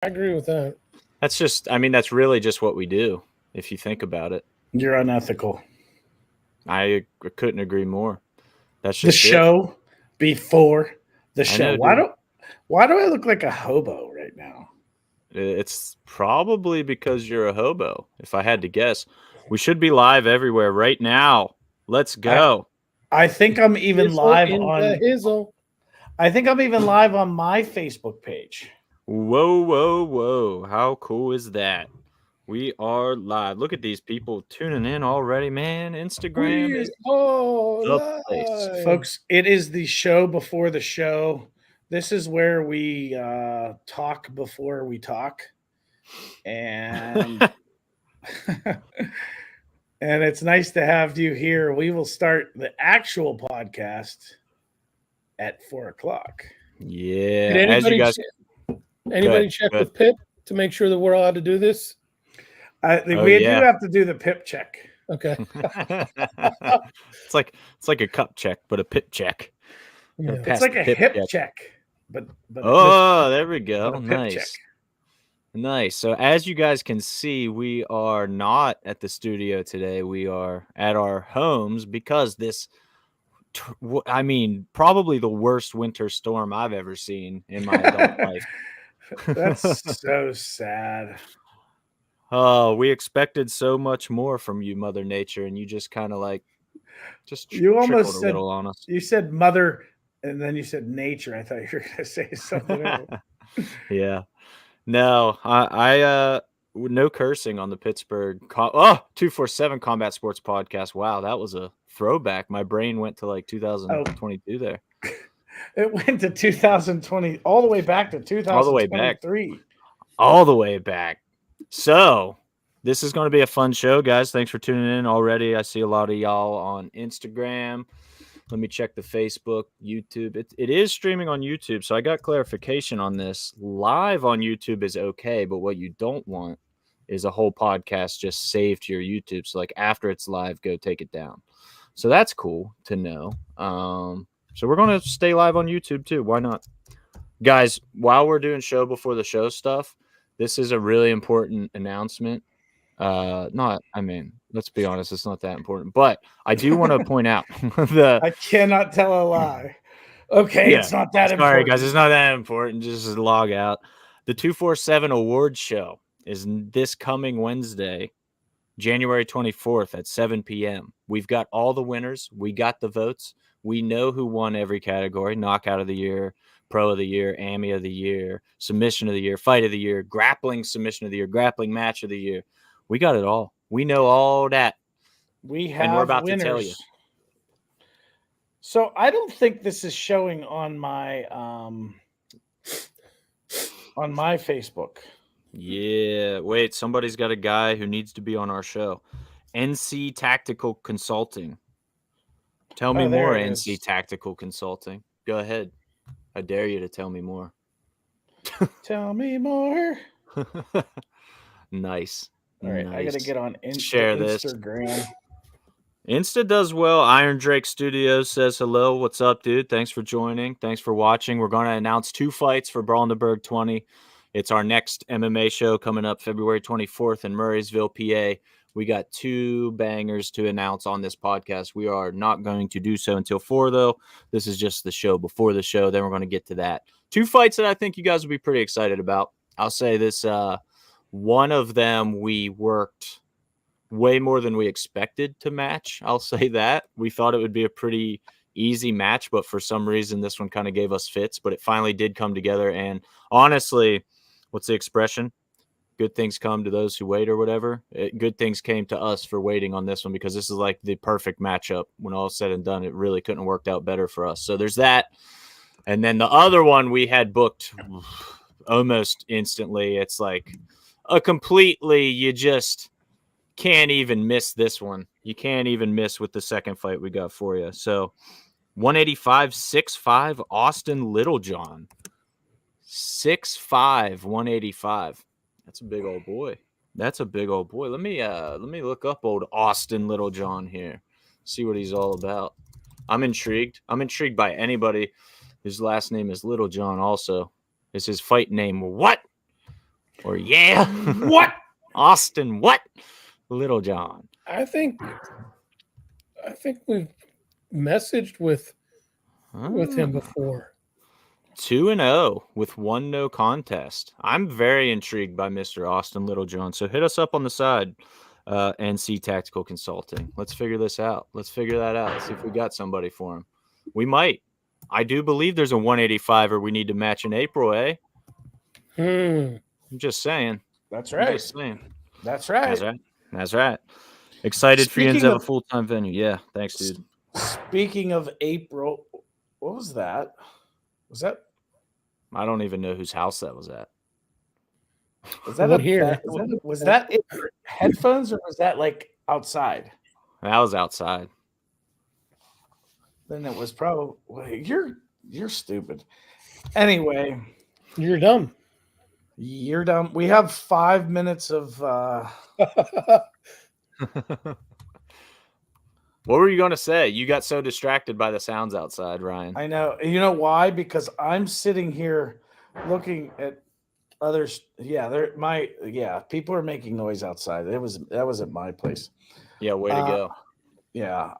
I agree with that. That's really just what we do, if you think about it. You're unethical. I couldn't agree more. That's The just show before the show. know, Why dude. do I look like a hobo right now? It's probably because you're a hobo, if I had to guess. We should be live everywhere right now. Let's go. I think I'm even live on. I think I'm even live on my Facebook page. Whoa, whoa, whoa. How cool is that? We are live. Look at these people tuning in already, man. Instagram is the place. Folks, it is the show before the show. This is where we talk before we talk. And and it's nice to have you here. We will start the actual podcast at 4:00. Yeah. Did As you guys, anybody check with Pip to make sure that we're allowed to do this? We do have to do the Pip check. Okay. It's like a cup check, but a Pip check. Yeah. It's like a hip check. But there we go. Nice. Nice. So as you guys can see, we are not at the studio today. We are at our homes because this, probably the worst winter storm I've ever seen in my adult life. That's so sad. Oh, we expected so much more from you, Mother Nature, and you just kind of you almost said a little on us. You said mother, and then you said nature. I thought you were going to say something else. Yeah. No, I no cursing on the Pittsburgh 247 Combat Sports Podcast. Wow, that was a throwback. My brain went to like 2022 there. It went to 2020, all the way back to 2023. All the way back. So this is going to be a fun show, guys. Thanks for tuning in already. I see a lot of y'all on Instagram. Let me check the Facebook, YouTube. It is streaming on YouTube, so I got clarification on this. Live on YouTube is okay, but what you don't want is a whole podcast just saved to your YouTube. So like after it's live, go take it down. So that's cool to know. So we're going to stay live on YouTube too. Why not? Guys, while we're doing show before the show stuff, this is a really important announcement. Let's be honest, it's not that important. But I do want to point out I cannot tell a lie. Okay, it's not that important. Sorry, guys, it's not that important. Just log out. The 247 Awards Show is this coming Wednesday, January 24th at 7 p.m. We've got all the winners. We got the votes. We know who won every category: Knockout of the Year, Pro of the Year, AMI of the Year, Submission of the Year, Fight of the Year, Grappling Submission of the Year, Grappling Match of the Year. We got it all. We know all that. And we're about to tell you. So I don't think this is showing on my Facebook. Yeah. Wait, somebody's got a guy who needs to be on our show. NC Tactical Consulting. Tell me more, NC Tactical Consulting. Go ahead. I dare you to tell me more. Tell me more. Nice. All right, I got to get on Share Instagram. This. Insta does well. Iron Drake Studios says hello. What's up, dude? Thanks for joining. Thanks for watching. We're going to announce 2 fights for Brawl in the Burgh 20. It's our next MMA show coming up February 24th in Murrysville, PA. We got 2 bangers to announce on this podcast. We are not going to do so until 4, though. This is just the show before the show. Then we're going to get to that. 2 fights that I think you guys will be pretty excited about. I'll say this. One of them we worked way more than we expected to match. I'll say that. We thought it would be a pretty easy match, but for some reason this one kind of gave us fits, but it finally did come together. And honestly, what's the expression? Good things come to those who wait, or whatever. Good things came to us for waiting on this one, because this is like the perfect matchup. When all is said and done, it really couldn't have worked out better for us. So there's that. And then the other one we had booked almost instantly. It's like a completely, you just can't even miss this one. You can't even miss with the second fight we got for you. So 185, 6'5", Austin Littlejohn. 6'5", 185. That's a big old boy. That's a big old boy. Let me look up old Austin Littlejohn here. See what he's all about. I'm intrigued. I'm intrigued by anybody whose last name is Littlejohn also. Is his fight name what? Or yeah. What? Austin, what? Little John. I think we've messaged with him before. 2-0 with 1 no contest. I'm very intrigued by Mr. Austin Littlejohn. So hit us up on the side, NC Tactical Consulting. Let's figure this out. Let's figure that out. See if we got somebody for him. We might. I do believe there's a 185er we need to match in April, eh? I'm just saying. That's right. Just saying. That's right. That's right. That's right. Excited for you to have a full-time venue. Yeah, thanks, dude. Speaking of April, what was that? Was that? I don't even know whose house that was at. Was that was that in your headphones, or was that like outside? That was outside. Then it was probably you're stupid. Anyway, You're dumb. you're dumb. We have 5 minutes of What were you going to say? You got so distracted by the sounds outside, Ryan. I know. You know why? Because I'm sitting here looking at others. Yeah, people are making noise outside. That was at my place. Yeah, way to go. Yeah.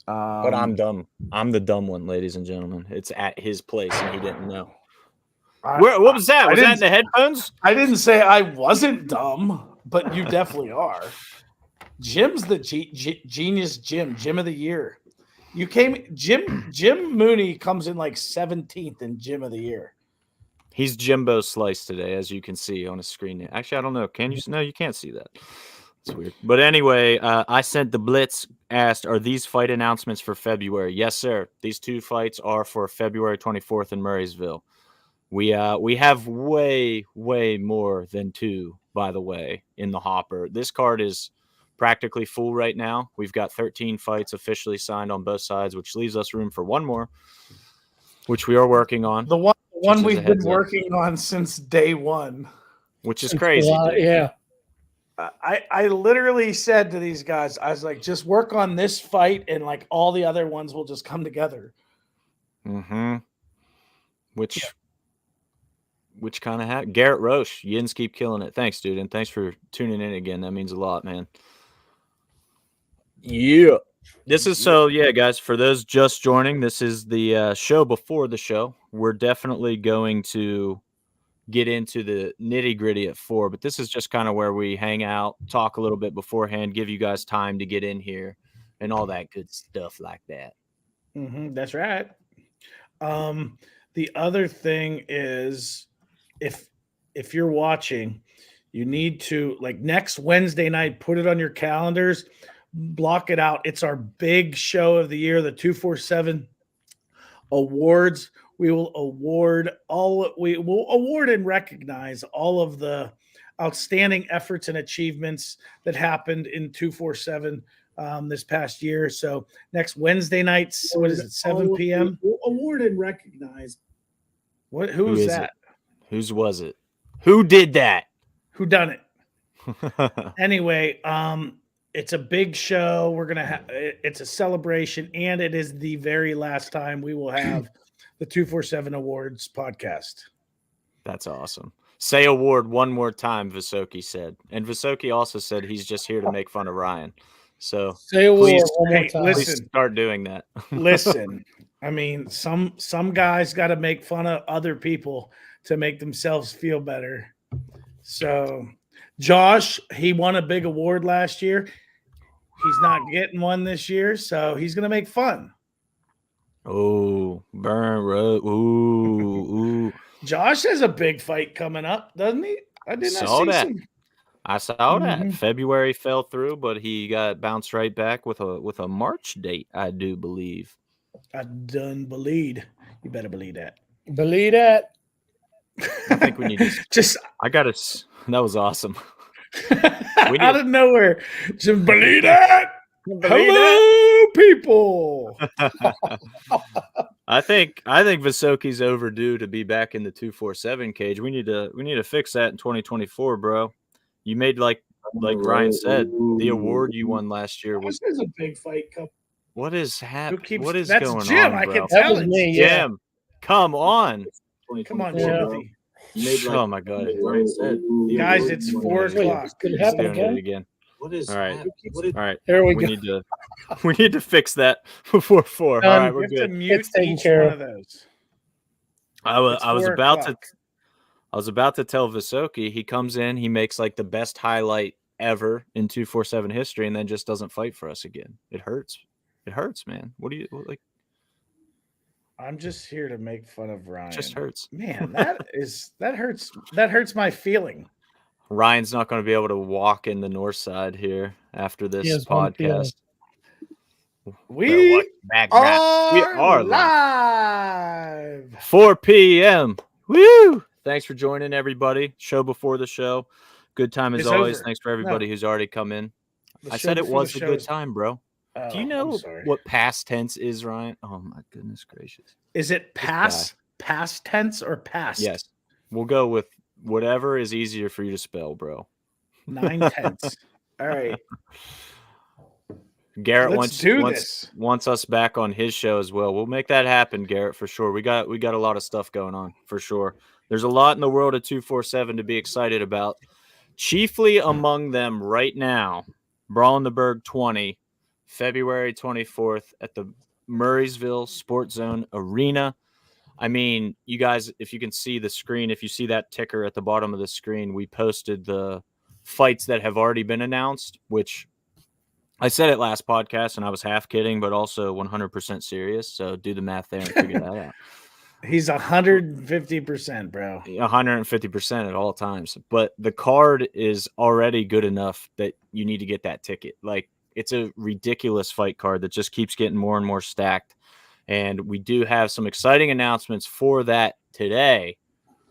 But I'm dumb. I'm the dumb one, ladies and gentlemen. It's at his place, and he didn't know. What was that? Was that in the headphones? I didn't say I wasn't dumb, but you definitely are. Jim's the genius Jim of the year. Jim Mooney comes in like 17th in Jim of the year. He's Jimbo Slice today, as you can see on his screen. Actually, I don't know. Can you? No, you can't see that. It's weird. But anyway, I sent the blitz, asked, are these fight announcements for February? Yes, sir. These 2 fights are for February 24th in Murrysville. We have way more than 2, by the way, in the hopper. This card is practically full right now. We've got 13 fights officially signed on both sides, which leaves us room for 1 more, which we are working on. The one we've been working on since day 1. Which is crazy. Yeah. I literally said to these guys, I was like, just work on this fight and like all the other ones will just come together. Mm-hmm. Which kind of Garrett Roche, Yins keep killing it. Thanks, dude. And thanks for tuning in again. That means a lot, man. Yeah. This is guys, for those just joining, this is the show before the show. We're definitely going to get into the nitty-gritty at 4, but this is just kind of where we hang out, talk a little bit beforehand, give you guys time to get in here and all that good stuff like that. That's right. The other thing is, if you're watching, you need to, like, next Wednesday night, put it on your calendars, block it out. It's our big show of the year, the 247 awards. We will award and recognize all of the outstanding efforts and achievements that happened in 247 this past year. So next Wednesday nights, what is it, 7 p.m.? We'll award and recognize. Who's that? Whose was it? Who did that? Who done it? Anyway, it's a big show. We're gonna have it's a celebration, and it is the very last time we will have the 247 Awards podcast. That's awesome. Say award one more time, Visoki said. And Visoki also said he's just here to make fun of Ryan. So say award one more time. Please start doing that. Listen, I mean, some guys got to make fun of other people to make themselves feel better. So Josh, he won a big award last year. He's not getting one this year, so he's going to make fun. Oh, burn road. Ooh. Josh has a big fight coming up, doesn't he? I saw that. I saw that. February fell through, but he got bounced right back with a March date, I do believe. I done believe. You better believe that. Believe that. I think we need to that was awesome. Out of nowhere. Just believe that. Hello, people. I think Visoki's overdue to be back in the 247 cage. We need to fix that in 2024, bro. You made like Ryan said, the award you won last year was a big fight cup. What is happening? What is that's going Jim, on, I bro? can tell it. Me, Jim, come on. Come on, yeah. Jimothy. Oh my god, guys, it's 4 o'clock. Did it he's happen doing it again? again. What is All right. happening? All right, There we we go. need to fix that before 4. All right, You we're have to good. mute It's taken each care one of. of those. I was It's about 4 to tell Visoki, he comes in, he makes like the best highlight ever in 247 history, and then just doesn't fight for us again. It hurts. It hurts, man. What do you like? I'm just here to make fun of Ryan. It just hurts. Man, that hurts. That hurts my feeling. Ryan's not going to be able to walk in the north side here after this has one feeling. podcast. We are are live. live. 4 p.m. Woo! Thanks for joining, everybody. Show before the show. Good time as It's always. over. Thanks for everybody who's already come in. The I show said it before was the a show good is- time, bro. Oh, Do you I'm know sorry. what past tense is, Ryan? Oh my goodness gracious. Is it? Past tense or past? Yes. We'll go with whatever is easier for you to spell, bro. 9/10. All right. Garrett Let's do this. wants us back on his show as well. We'll make that happen, Garrett, for sure. We got a lot of stuff going on for sure. There's a lot in the world of 247 to be excited about. Chiefly among them right now, Brawl in the Burgh 20, February 24th at the Murrysville SportZone Arena. I mean, you guys, if you can see the screen, if you see that ticker at the bottom of the screen, we posted the fights that have already been announced, which I said it last podcast and I was half kidding, but also 100% serious. So do the math there and figure that out. He's 150%, bro. 150% at all times. But the card is already good enough that you need to get that ticket. Like, it's a ridiculous fight card that just keeps getting more and more stacked. And we do have some exciting announcements for that today.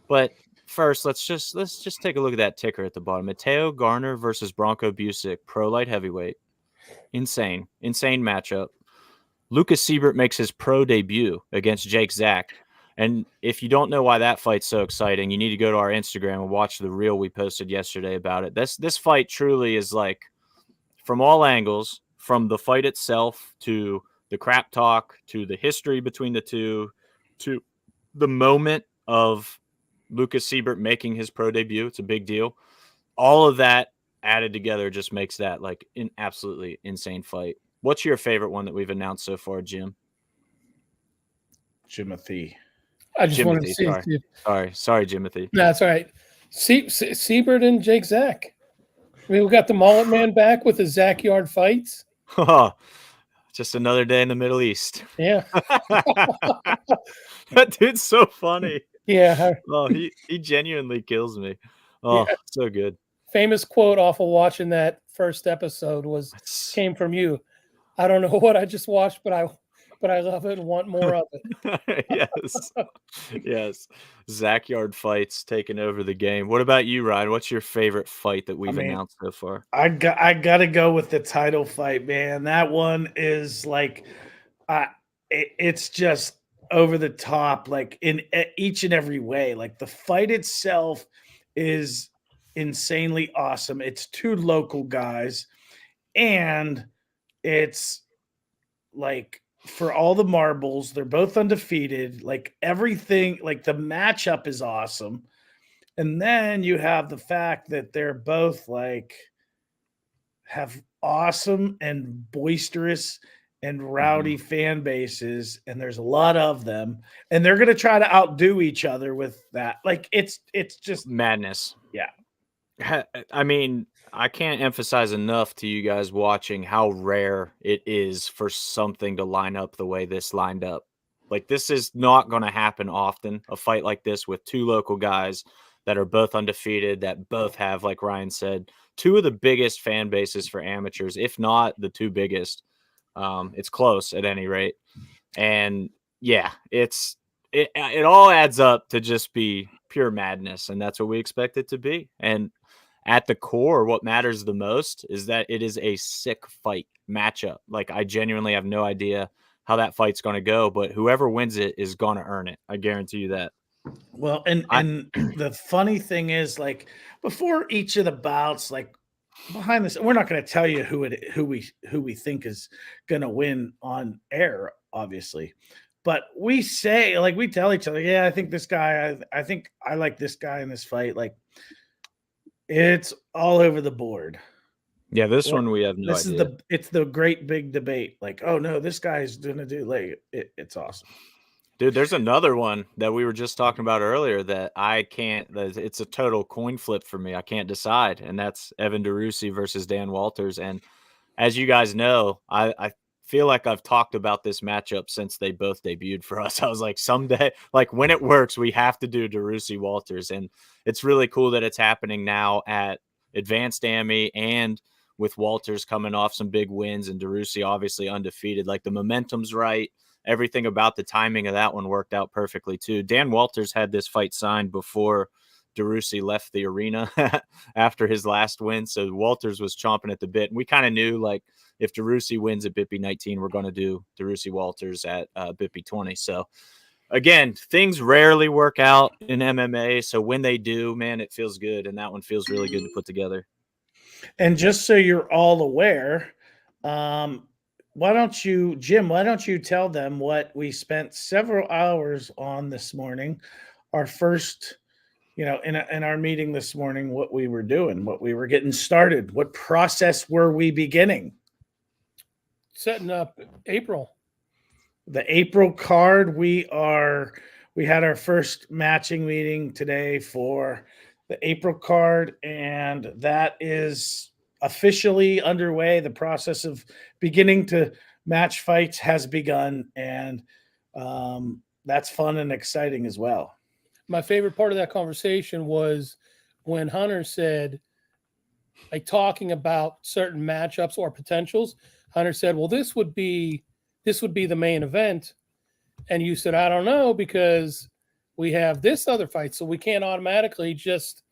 But first, let's just take a look at that ticker at the bottom. Mateo Garner versus Bronco Busick, pro light heavyweight. Insane matchup. Lucas Siebert makes his pro debut against Jake Zach. And if you don't know why that fight's so exciting, you need to go to our Instagram and watch the reel we posted yesterday about it. This fight truly is like, from all angles, from the fight itself to the crap talk to the history between the two to the moment of Lucas Siebert making his pro debut. It's a big deal. All of that added together just makes that like an absolutely insane fight. What's your favorite one that we've announced so far, Jim? Jimothy. I just wanted to Jimothy, see. Sorry, Jimothy. No, that's all right. Siebert and Jake Zach. I mean, we got the mullet man back with the Zach Yard fights. Just another day in the Middle East. Yeah. That dude's so funny. Yeah. Oh, he genuinely kills me. Oh, Yeah. so good. Famous quote off of watching that first episode came from you. I don't know what I just watched, but I love it and want more of it. Yes. Zach Yard fights taking over the game. What about you, Ryan? What's your favorite fight that we've announced so far? I got to go with the title fight, man. That one is like, it's just over the top, like in each and every way. Like the fight itself is insanely awesome. It's two local guys, and it's like, for all the marbles, they're both undefeated. Like everything, like the matchup is awesome. And then you have the fact that they're both like have awesome and boisterous and rowdy fan bases, and there's a lot of them, and they're going to try to outdo each other with that. Like it's just madness. Yeah. I mean, I can't emphasize enough to you guys watching how rare it is for something to line up the way this lined up. Like, this is not going to happen often, a fight like this with two local guys that are both undefeated, that both have, like Ryan said, two of the biggest fan bases for amateurs, if not the two biggest. It's close at any rate. And yeah, it all adds up to just be pure madness, and that's what we expect it to be. And at the core, what matters the most is that it is a sick fight matchup. Like, I genuinely have no idea how that fight's going to go, but whoever wins it is going to earn it. I guarantee you that. Well, and the funny thing is, like, before each of the bouts, like behind this, we're not going to tell you who we think is going to win on air, obviously. But we say, like, we tell each other, yeah, I think this guy, I think I like this guy in this fight. Like, it's all over the board. Yeah, this one we have no This idea. is it's the great big debate. Like, oh no, this guy's gonna do, like, it's awesome. Dude, there's another one that we were just talking about earlier that I can't. It's a total coin flip for me. I can't decide, and that's Evan DeRusi versus Dan Walters. And as you guys know, I feel like I've talked about this matchup since they both debuted for us. I was like, someday, like when it works, we have to do DeRusi Walters, and it's really cool that it's happening now at Advanced AMI and with Walters coming off some big wins and DeRusi obviously undefeated. Like the momentum's right. Everything about the timing of that one worked out perfectly too. Dan Walters had this fight signed before DeRusi left the arena after his last win. So Walters was chomping at the bit. And we kind of knew, like, if DeRusi wins at BitB19, we're going to do DeRusi Walters at BitB20. So again, things rarely work out in MMA. So when they do, man, it feels good. And that one feels really good to put together. And just so you're all aware, why don't you, Jim, why don't you tell them what we spent several hours on this morning, our first, in our meeting this morning, what we were doing, what we were getting started, what process were we beginning? Setting up April. The April card, we had our first matching meeting today for the April card, and that is officially underway. The process of beginning to match fights has begun, and that's fun and exciting as well. My favorite part of that conversation was when Hunter said, like, talking about certain matchups or potentials. Hunter said, well, this would be the main event. And you said, I don't know, because we have this other fight, so we can't automatically just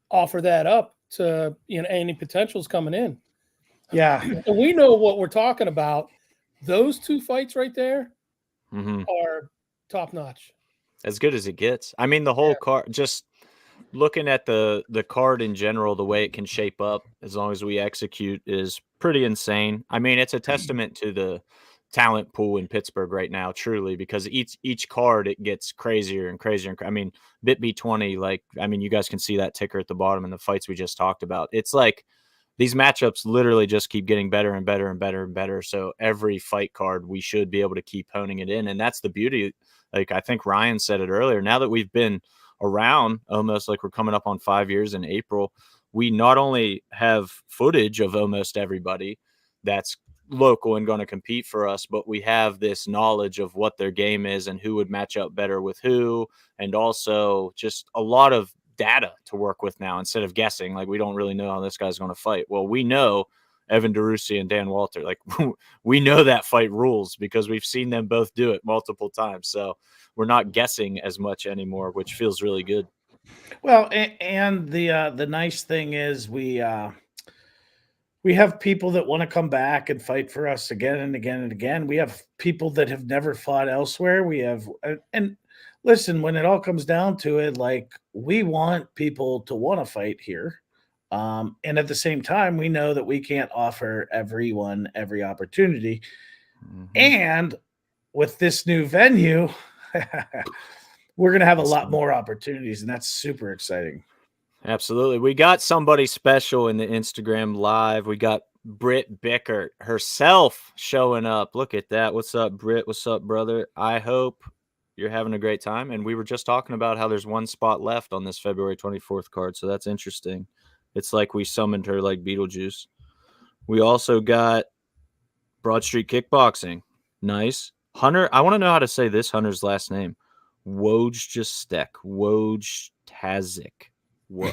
offer that up to any potentials coming in. Yeah. And we know what we're talking about. Those two fights right there are top notch. As good as it gets. I mean, the whole card, just looking at the card in general, the way it can shape up as long as we execute is pretty insane. I mean, it's a testament to the talent pool in Pittsburgh right now, truly, because each card, it gets crazier and crazier. I mean, BitB20, you guys can see that ticker at the bottom in the fights we just talked about. It's like these matchups literally just keep getting better and better and better and better. So every fight card, we should be able to keep honing it in. And that's the beauty. Like, I think Ryan said it earlier, now that we've been around almost, like, we're coming up on 5 years in April, we not only have footage of almost everybody that's local and going to compete for us, but we have this knowledge of what their game is and who would match up better with who, and also just a lot of data to work with now instead of guessing. Like, we don't really know how this guy's going to fight. Well, we know Evan DeRusi and Dan Walter, like, we know that fight rules because we've seen them both do it multiple times. So we're not guessing as much anymore, which feels really good. Well, and the nice thing is we have people that want to come back and fight for us again and again and again. We have people that have never fought elsewhere. We have, and listen, when it all comes down to it, like, we want people to want to fight here. And at the same time, we know that we can't offer everyone every opportunity. And with this new venue, we're going to have a lot more opportunities, and that's super exciting. Absolutely. We got somebody special in the Instagram live. We got Britt Bickert herself showing up. Look at that. What's up, Britt? What's up, brother? I hope you're having a great time. And we were just talking about how there's one spot left on this February 24th card. So that's interesting. It's like we summoned her like Beetlejuice. We also got Broad Street Kickboxing. Nice. Hunter, I want to know how to say this Hunter's last name. Wojtasek. Wojtasek.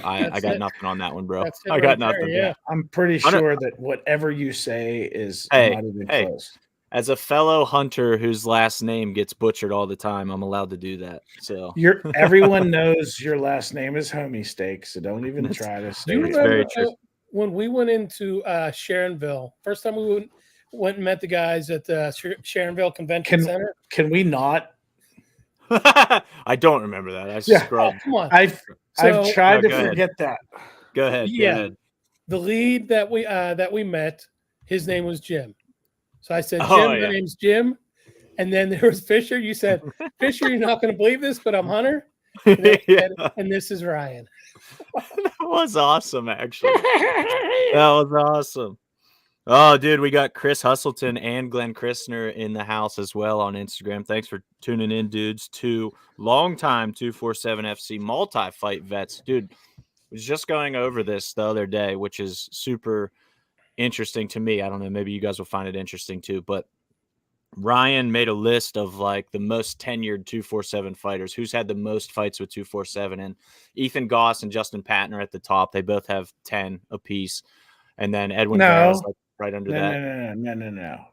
I got nothing on that one, bro. I got nothing. Yeah. I'm pretty sure that whatever you say is not even close. As a fellow hunter whose last name gets butchered all the time, I'm allowed to do that. So everyone knows your last name is Homie Steak, so don't even try to say it. Very true. When we went into Sharonville, first time we went and met the guys at the Sharonville Convention Center. Can we not? I don't remember that. I scrubbed. Come on. I've tried to forget that. Go ahead. Yeah. Go ahead. The lead that we met, his name was Jim. So I said, Jim, my name's Jim. And then there was Fisher. You said, Fisher, you're not going to believe this, but I'm Hunter. And, then you said, and this is Ryan. That was awesome, actually. That was awesome. Oh, dude, we got Chris Hustleton and Glenn Christner in the house as well on Instagram. Thanks for tuning in, dudes. Two longtime 247 FC multi-fight vets. Dude, was just going over this the other day, which is super interesting to me. I don't know, maybe you guys will find it interesting too, but Ryan made a list of like the most tenured 247 fighters, who's had the most fights with 247, and Ethan Goss and Justin Patton are at the top. They both have 10 apiece. And then Edwin Vera's like right under that. No.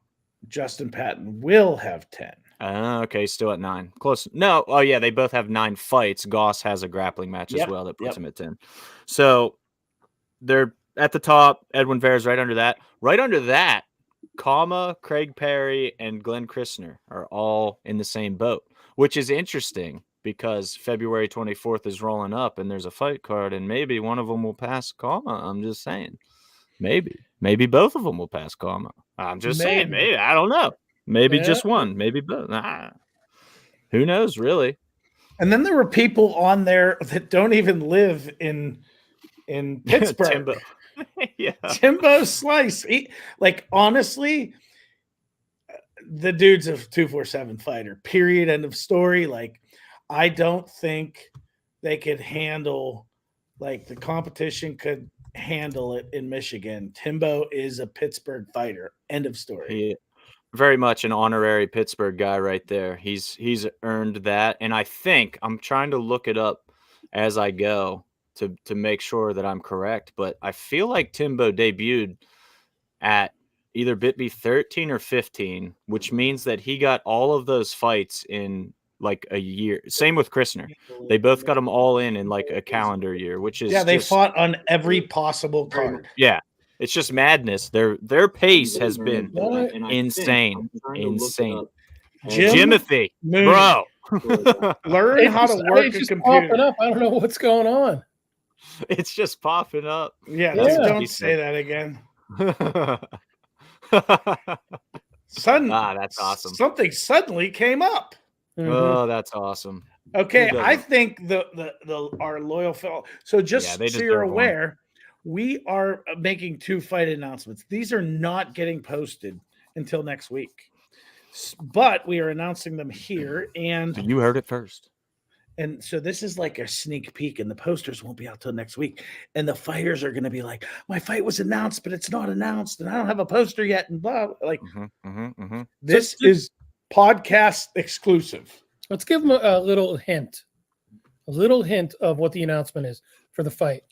Justin Patton will have 10. Okay, still at 9. Close. No. Oh, yeah, they both have 9 fights. Goss has a grappling match as well that puts him at 10. So they're at the top. Edwin Vera's right under that. Right under that, Kama, Craig Perry, and Glenn Christner are all in the same boat, which is interesting because February 24th is rolling up and there's a fight card, and maybe one of them will pass Kama. I'm just saying. Maybe both of them will pass Kama. I'm just saying, maybe. I don't know. Maybe just one. Maybe both. Who knows, really? And then there were people on there that don't even live in Pittsburgh. Timbo. Yeah. Timbo Slice. Honestly, the dude's a 247 fighter. Period. End of story. Like, I don't think they could handle, like, the competition could handle it in Michigan. Timbo is a Pittsburgh fighter. End of story. Yeah, very much an honorary Pittsburgh guy right there. He's earned that, and I think I'm trying to look it up as I go to make sure that I'm correct, but I feel like Timbo debuted at either BitB 13 or 15, which means that he got all of those fights in like a year. Same with Christner. They both got them all in like a calendar year, which is they fought on every possible card. Yeah, it's just madness. Their pace has been insane. Jimothy, bro. Learn how to work a computer. Up. I don't know what's going on. It's just popping up. Yeah. Don't say that again. That's awesome. Something suddenly came up. Mm-hmm. Oh, that's awesome. Okay, I think our loyal fellow. So just so you're aware, we are making 2 fight announcements. These are not getting posted until next week, but we are announcing them here. And you heard it first. And so this is like a sneak peek, and the posters won't be out till next week. And the fighters are going to be like, "My fight was announced, but it's not announced, and I don't have a poster yet." And blah, like this is podcast exclusive. Let's give them a little hint of what the announcement is for the fight.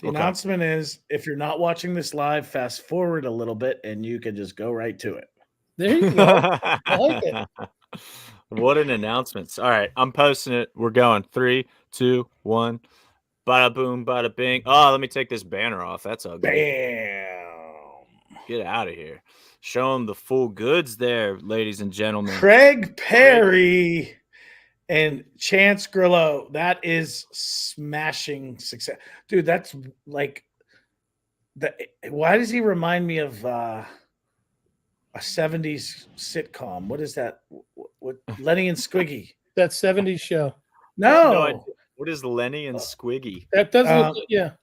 The announcement is, if you're not watching this live, fast forward a little bit and you can just go right to it. There you go. I like it. What an announcement. All right, I'm posting it. We're going 3, 2, 1. Bada boom, bada bing. Oh, let me take this banner off. That's ugly. Bam. Get out of here. Show them the full goods there, ladies and gentlemen. Craig Perry and Chance Grillo. That is smashing success. Dude, that's like why does he remind me of a 70s sitcom? What is that? What Lenny and Squiggy? That 70s show. No. What is Lenny and Squiggy? That does look, yeah.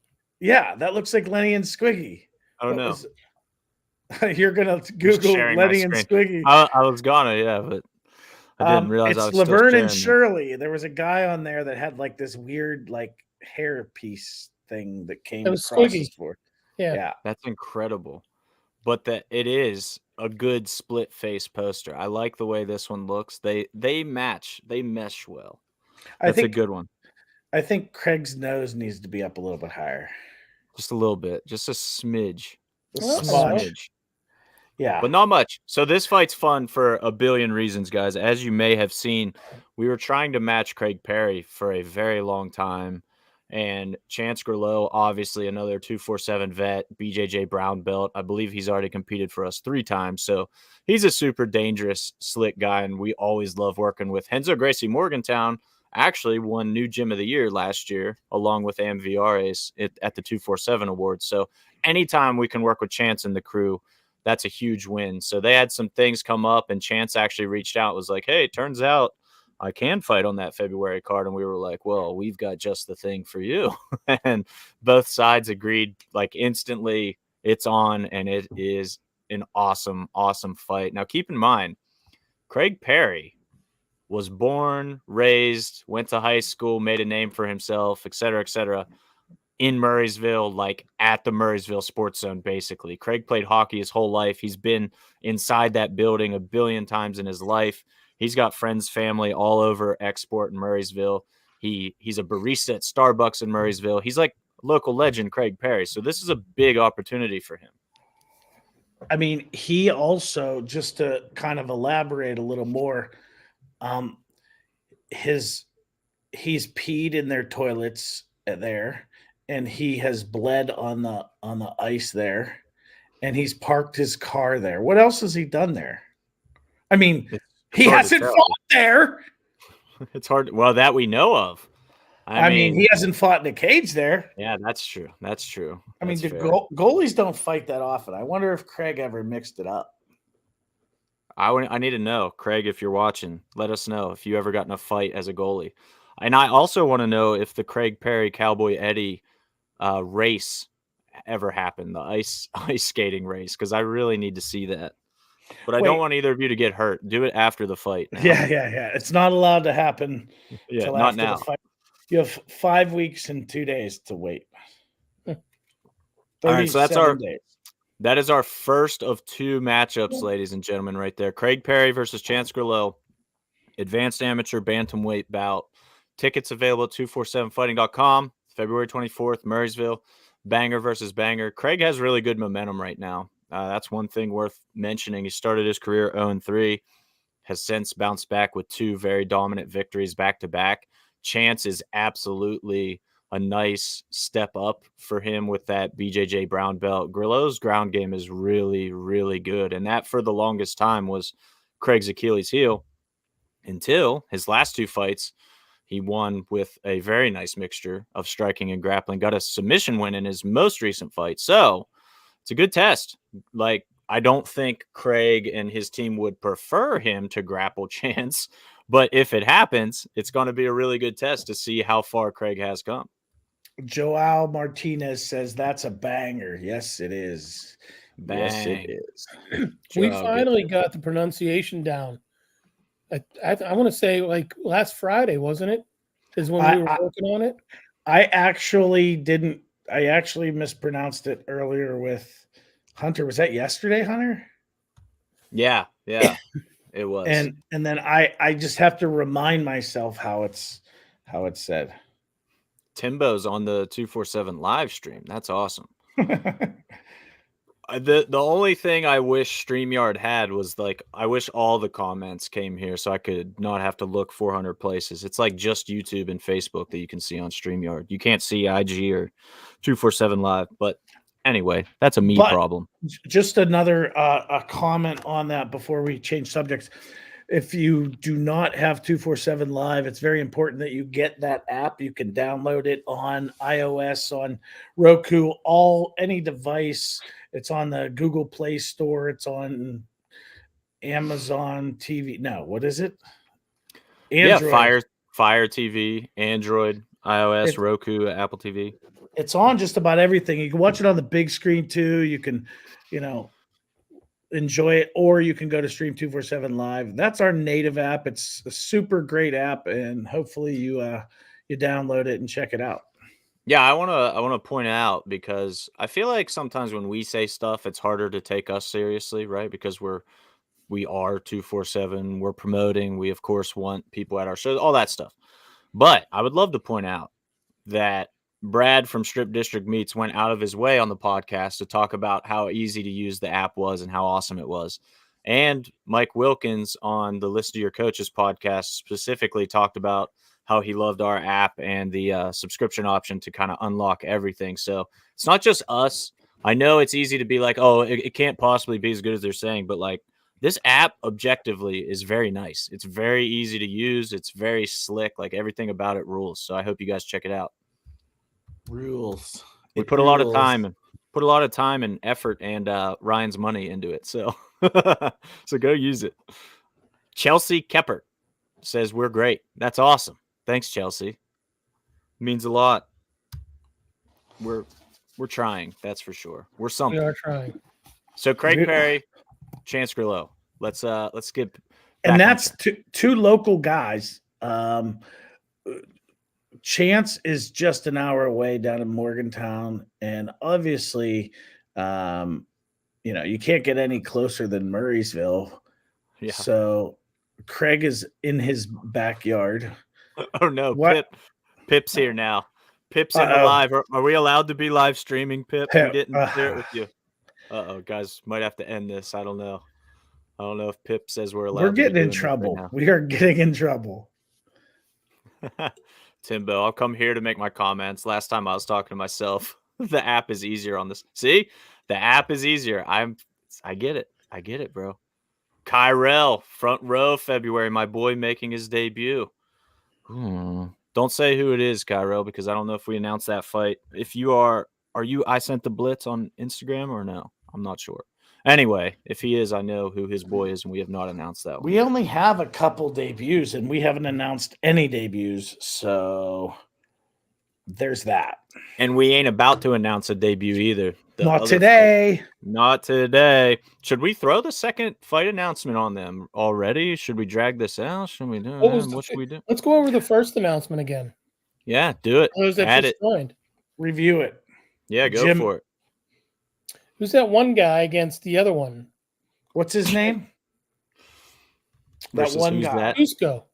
Yeah, that looks like Lenny and Squiggy. I don't know. You're gonna Google Lenny and Squiggy. I was gonna, but I didn't realize it's I was Laverne still and Shirley. There was a guy on there that had like this weird like hair piece thing that came across his forehead. Yeah, that's incredible. But that it is a good split face poster. I like the way this one looks. They match. They mesh well. That's a good one. I think Craig's nose needs to be up a little bit higher. Just a little bit. Just a smidge. Smudge. Yeah. But not much. So this fight's fun for a billion reasons, guys. As you may have seen, we were trying to match Craig Perry for a very long time. And Chance Grillo, obviously another 247 vet, BJJ brown belt. I believe he's already competed for us 3 times. So he's a super dangerous, slick guy, and we always love working with. Renzo Gracie Morgantown actually won New Gym of the Year last year, along with AMVRAs at the 247 Awards. So anytime we can work with Chance and the crew, that's a huge win. So they had some things come up, and Chance actually reached out, was like, hey, it turns out I can fight on that February card. And we were like, well, we've got just the thing for you. And both sides agreed like instantly, it's on, and it is an awesome, awesome fight. Now, keep in mind, Craig Perry was born, raised, went to high school, made a name for himself, et cetera, in Murrysville, like at the Murrysville SportZone, basically. Craig played hockey his whole life. He's been inside that building a billion times in his life. He's got friends, family all over Export in Murrysville. He's a barista at Starbucks in Murrysville. He's like local legend, Craig Perry. So this is a big opportunity for him. I mean, he also, just to kind of elaborate a little more, he's peed in their toilets there, and he has bled on the ice there, and he's parked his car there. What else has he done there? I mean, he hasn't fought there. It's hard. Well, that we know of. I mean, he hasn't fought in a cage there. Yeah, that's true. That's true. I mean, the goalies don't fight that often. I wonder if Craig ever mixed it up. I need to know, Craig, if you're watching, let us know if you ever got in a fight as a goalie. And I also want to know if the Craig Perry Cowboy Eddie race ever happened, the ice skating race, because I really need to see that. But I don't want either of you to get hurt. Do it after the fight. Now. Yeah. It's not allowed to happen. Yeah, not now. The fight. You have 5 weeks and 2 days to wait. All right, so days. That is our first of 2 matchups, ladies and gentlemen, right there. Craig Perry versus Chance Grillo, advanced amateur bantamweight bout. Tickets available at 247fighting.com. February 24th, Murrysville. Banger versus banger. Craig has really good momentum right now. That's one thing worth mentioning. He started his career 0-3, has since bounced back with 2 very dominant victories back-to-back. Chance is absolutely a nice step up for him with that BJJ brown belt. Grillo's ground game is really, really good. And that for the longest time was Craig's Achilles heel until his last 2 fights. He won with a very nice mixture of striking and grappling, got a submission win in his most recent fight. So it's a good test. Like, I don't think Craig and his team would prefer him to grapple Chance, but if it happens, it's going to be a really good test to see how far Craig has come. Joao Martinez says that's a banger. Yes, it is. Bang. Yes, it is. We finally got the pronunciation down. I want to say like last Friday, wasn't it? Is when we were working on it. I actually mispronounced it earlier with Hunter. Was that yesterday, Hunter? Yeah, it was. And then I just have to remind myself how it's said. Timbo's on the 247 live stream. That's awesome. The only thing I wish StreamYard had was like, I wish all the comments came here so I could not have to look 400 places. It's like just YouTube and Facebook that you can see on StreamYard. You can't see IG or 247 live. But anyway, that's a problem. Just another a comment on that before we change subjects. If you do not have 247 Live, it's very important that you get that app. You can download it on iOS, on Roku, any device. It's on the Google Play Store. It's on Amazon TV. No, what is it? Android. Yeah, Fire TV, Android, iOS, Roku, Apple TV. It's on just about everything. You can watch it on the big screen too. You can, enjoy it, or you can go to Stream 247 Live. That's our native app. It's a super great app, and hopefully you download it and check it out. Yeah, I want to point out, because I feel like sometimes when we say stuff, it's harder to take us seriously, right? Because we are 247, we're promoting, we of course want people at our shows, all that stuff. But I would love to point out that Brad from Strip District Meats went out of his way on the podcast to talk about how easy to use the app was and how awesome it was. And Mike Wilkins on the Listen to Your Coaches podcast specifically talked about how he loved our app and the subscription option to kind of unlock everything. So it's not just us. I know it's easy to be like, oh, it can't possibly be as good as they're saying, but like, this app objectively is very nice. It's very easy to use. It's very slick. Like, everything about it rules. So I hope you guys check it out. Rules. We put a lot of time in. put a lot of time and effort and Ryan's money into it. So, so go use it. Chelsea Keppert says we're great. That's awesome. Thanks, Chelsea. Means a lot. We're trying. That's for sure. We're something. We are trying. So Craig Perry, Chance Grillo. Let's get. And that's two local guys. Chance is just an hour away down in Morgantown, and obviously, you can't get any closer than Murrysville. Yeah. So Craig is in his backyard. Oh no, What? Pip's here now. Pip's in the live. Are we allowed to be live streaming, Pip? We didn't share it with you. Guys, might have to end this. I don't know. I don't know if Pip says we're allowed. We're getting in trouble. Right, we are getting in trouble. Timbo, I'll come here to make my comments. Last time I was talking to myself. The app is easier on this. See, the app is easier. I get it. I get it, bro. Kyrell, front row, February. My boy making his debut. Don't say who it is, Kyrell, because I don't know if we announced that fight. If you are you I Sent the Blitz on Instagram or no? I'm not sure. Anyway, if he is, I know who his boy is, and we have not announced that one. We only have a couple debuts, and we haven't announced any debuts, so there's that. And we ain't about to announce a debut either. Not today. Not today. Should we throw the second fight announcement on them already? Should we drag this out? Should we do it? What should we do? Let's go over the first announcement again. Yeah, do it. Those that just joined. Review it. Yeah, go for it. Who's that one guy against the other one? What's his name? That one guy. Cusco.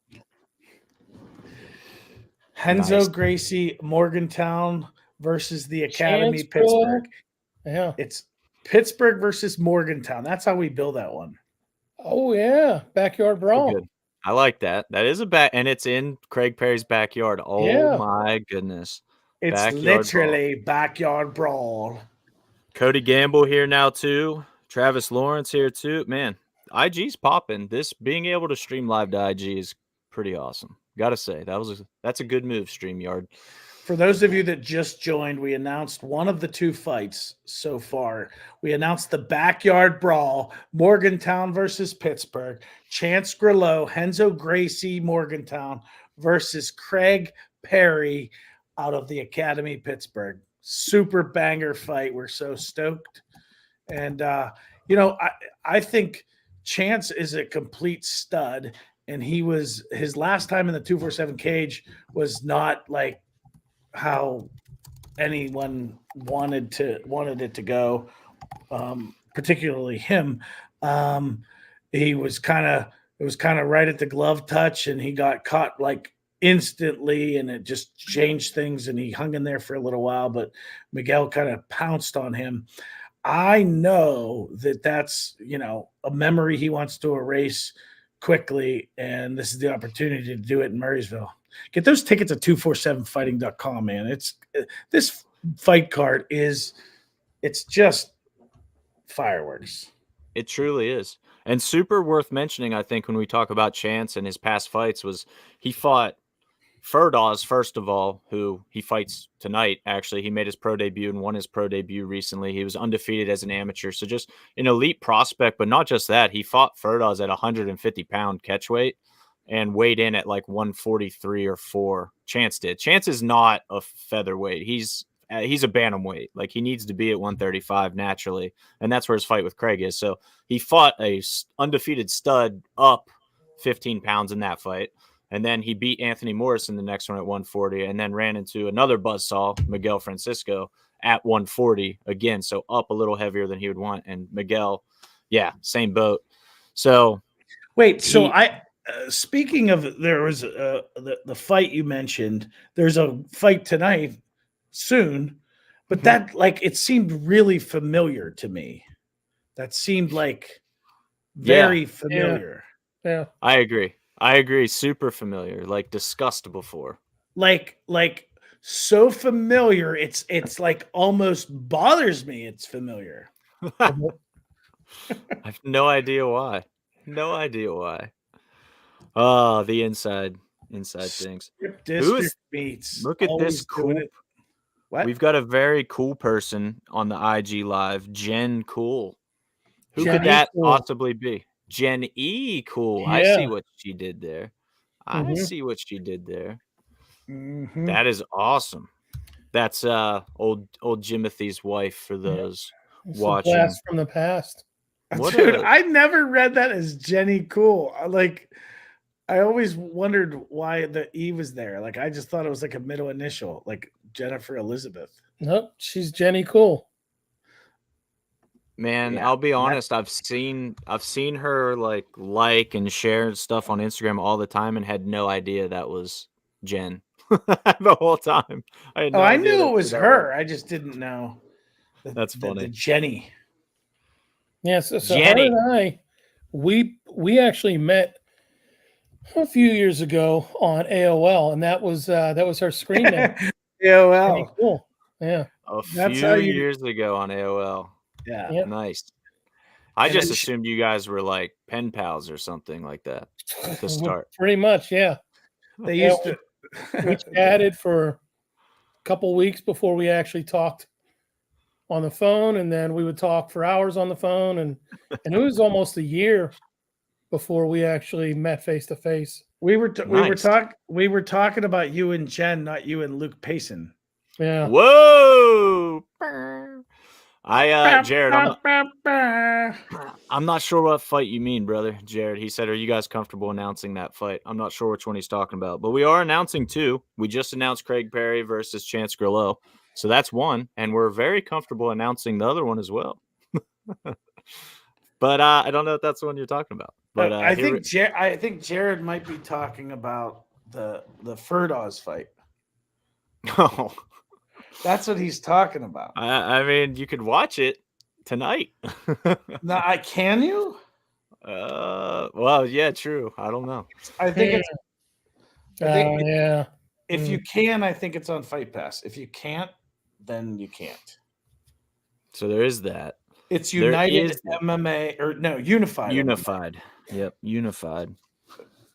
Henzo Gracie, Morgantown versus the Academy, Pittsburgh. Yeah. It's Pittsburgh versus Morgantown. That's how we build that one. Oh, yeah. Backyard brawl. I like that. That is and it's in Craig Perry's backyard. Oh, my goodness. It's literally backyard brawl. Cody Gamble here now, too. Travis Lawrence here, too. Man, IG's popping. This being able to stream live to IG is pretty awesome. Gotta say, that's a good move, StreamYard. For those of you that just joined, we announced one of the two fights so far. We announced the backyard brawl, Morgantown versus Pittsburgh. Chance Grillo, Henzo Gracie, Morgantown versus Craig Perry out of the Academy, Pittsburgh. Super banger fight. We're so stoked. And, I think Chance is a complete stud. And his last time in the 247 cage was not like how anyone wanted it to go, particularly him. It was kind of right at the glove touch, and he got caught like instantly, and it just changed things, and he hung in there for a little while, but Miguel kind of pounced on him. I know that's, a memory he wants to erase quickly, and this is the opportunity to do it in Murrysville. Get those tickets at 247fighting.com, man. This fight card it's just fireworks. It truly is. And super worth mentioning, I think, when we talk about Chance and his past fights, was he fought Ferdoz, first of all, who he fights tonight. Actually, he made his pro debut and won his pro debut recently. He was undefeated as an amateur. So just an elite prospect, but not just that. He fought Ferdoz at 150-pound catch weight and weighed in at like 143 or 4. Chance did. Chance is not a featherweight. He's a bantamweight. Like, he needs to be at 135 naturally. And that's where his fight with Craig is. So he fought a undefeated stud up 15 pounds in that fight. And then he beat Anthony Morris in the next one at 140, and then ran into another buzzsaw, Miguel Francisco, at 140 again. So up a little heavier than he would want. And Miguel, same boat. So wait, speaking of, there was the fight you mentioned. There's a fight tonight soon, but that, like, it seemed really familiar to me. That seemed like very familiar. Yeah. I agree. Super familiar, like discussed before. Like so familiar. It's like almost bothers me. It's familiar. I have no idea why. Oh, the inside things. Look at this cool. What? We've got a very cool person on the IG live, Jen Cool. Who Jen could that Cool. possibly be? Jen E. Cool. I Yeah. see what she did there. I see what she did there. Mm-hmm. That is awesome. That's old Jimothy's wife for those It's a watching. blast from the past. Dude, I never read that as Jenny Cool. I always wondered why the E was there. Like, I just thought it was like a middle initial, like Jennifer Elizabeth. Nope, she's Jenny Cool. Man, Yeah, I'll be honest. I've seen her like and share stuff on Instagram all the time, and had no idea that was Jen the whole time. I had no I idea knew it was that her. I just didn't know. That's funny. The Jenny. Yeah, so Jenny. her and I, we actually met a few years ago on AOL, and that was her screen name. Yeah, well, Jenny Cool. Yeah. That's few how you- years ago on AOL. Yeah. Yep. Nice. I And just then assumed you guys were like pen pals or something like that to start. Pretty much, yeah. They Yeah, used to. We chatted for a couple weeks before we actually talked on the phone, and then we would talk for hours on the phone, and it was almost a year before we actually met face to face. We were Nice. talking about you and Jen, not you and Luke Payson. Yeah. Whoa! Jared, I'm not sure what fight you mean, brother. Jared, he said, are you guys comfortable announcing that fight? I'm not sure which one he's talking about, but we are announcing two. We just announced Craig Perry versus Chance Grillo. So that's one, and we're very comfortable announcing the other one as well. But I don't know if that's the one you're talking about. But I think Jared might be talking about the Ferdoz fight. Oh, That's what he's talking about. I mean, you could watch it tonight. Now, can you? Well, yeah, true. I don't know. I think it's. Yeah. If you can, I think it's on Fight Pass. If you can't, then you can't. So there is that. It's There United is- MMA or no Unified. Unified. Yep, Unified.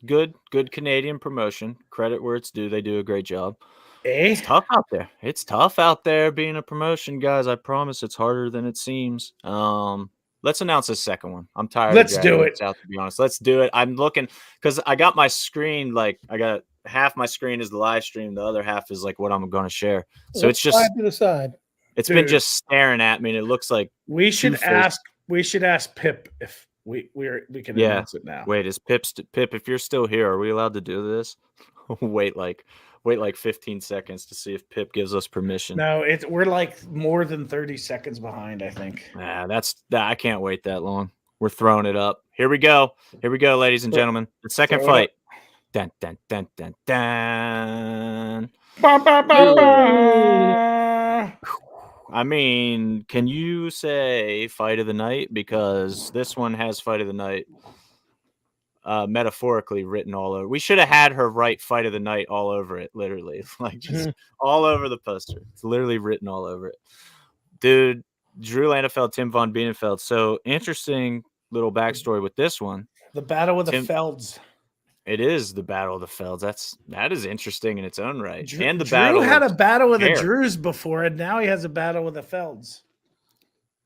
Good Canadian promotion. Credit where it's due. They do a great job. It's tough out there. It's tough out there being a promotion, guys. I promise it's harder than it seems. Let's announce the second one. I'm tired. Let's of do it. Out, to be honest, let's do it. I'm looking because I got my screen. Like I got half my screen is the live stream. The other half is like what I'm going to share. So Let's it's just slide to the side. It's been just staring at me, and it looks like we should two-faced. ask Pip if we can announce it now. Wait, is Pip? If you're still here, are we allowed to do this? wait like 15 seconds to see if Pip gives us permission. No, we're like more than 30 seconds behind, I think. Nah, I can't wait that long. We're throwing it up. Here we go, ladies and gentlemen. The second fight. Dun dun dun dun dun. I mean, can you say fight of the night? Because this one has fight of the night metaphorically written all over. We should have had her write fight of the night all over it, literally. Like just all over the poster. It's literally written all over it. Dude, Drew Landefeld, Tim von Bienenfeld. So interesting little backstory with this one. The battle with the Felds. It is the battle of the Felds. That is interesting in its own right. Drew had a battle with the Drews before, and now he has a battle with the Felds.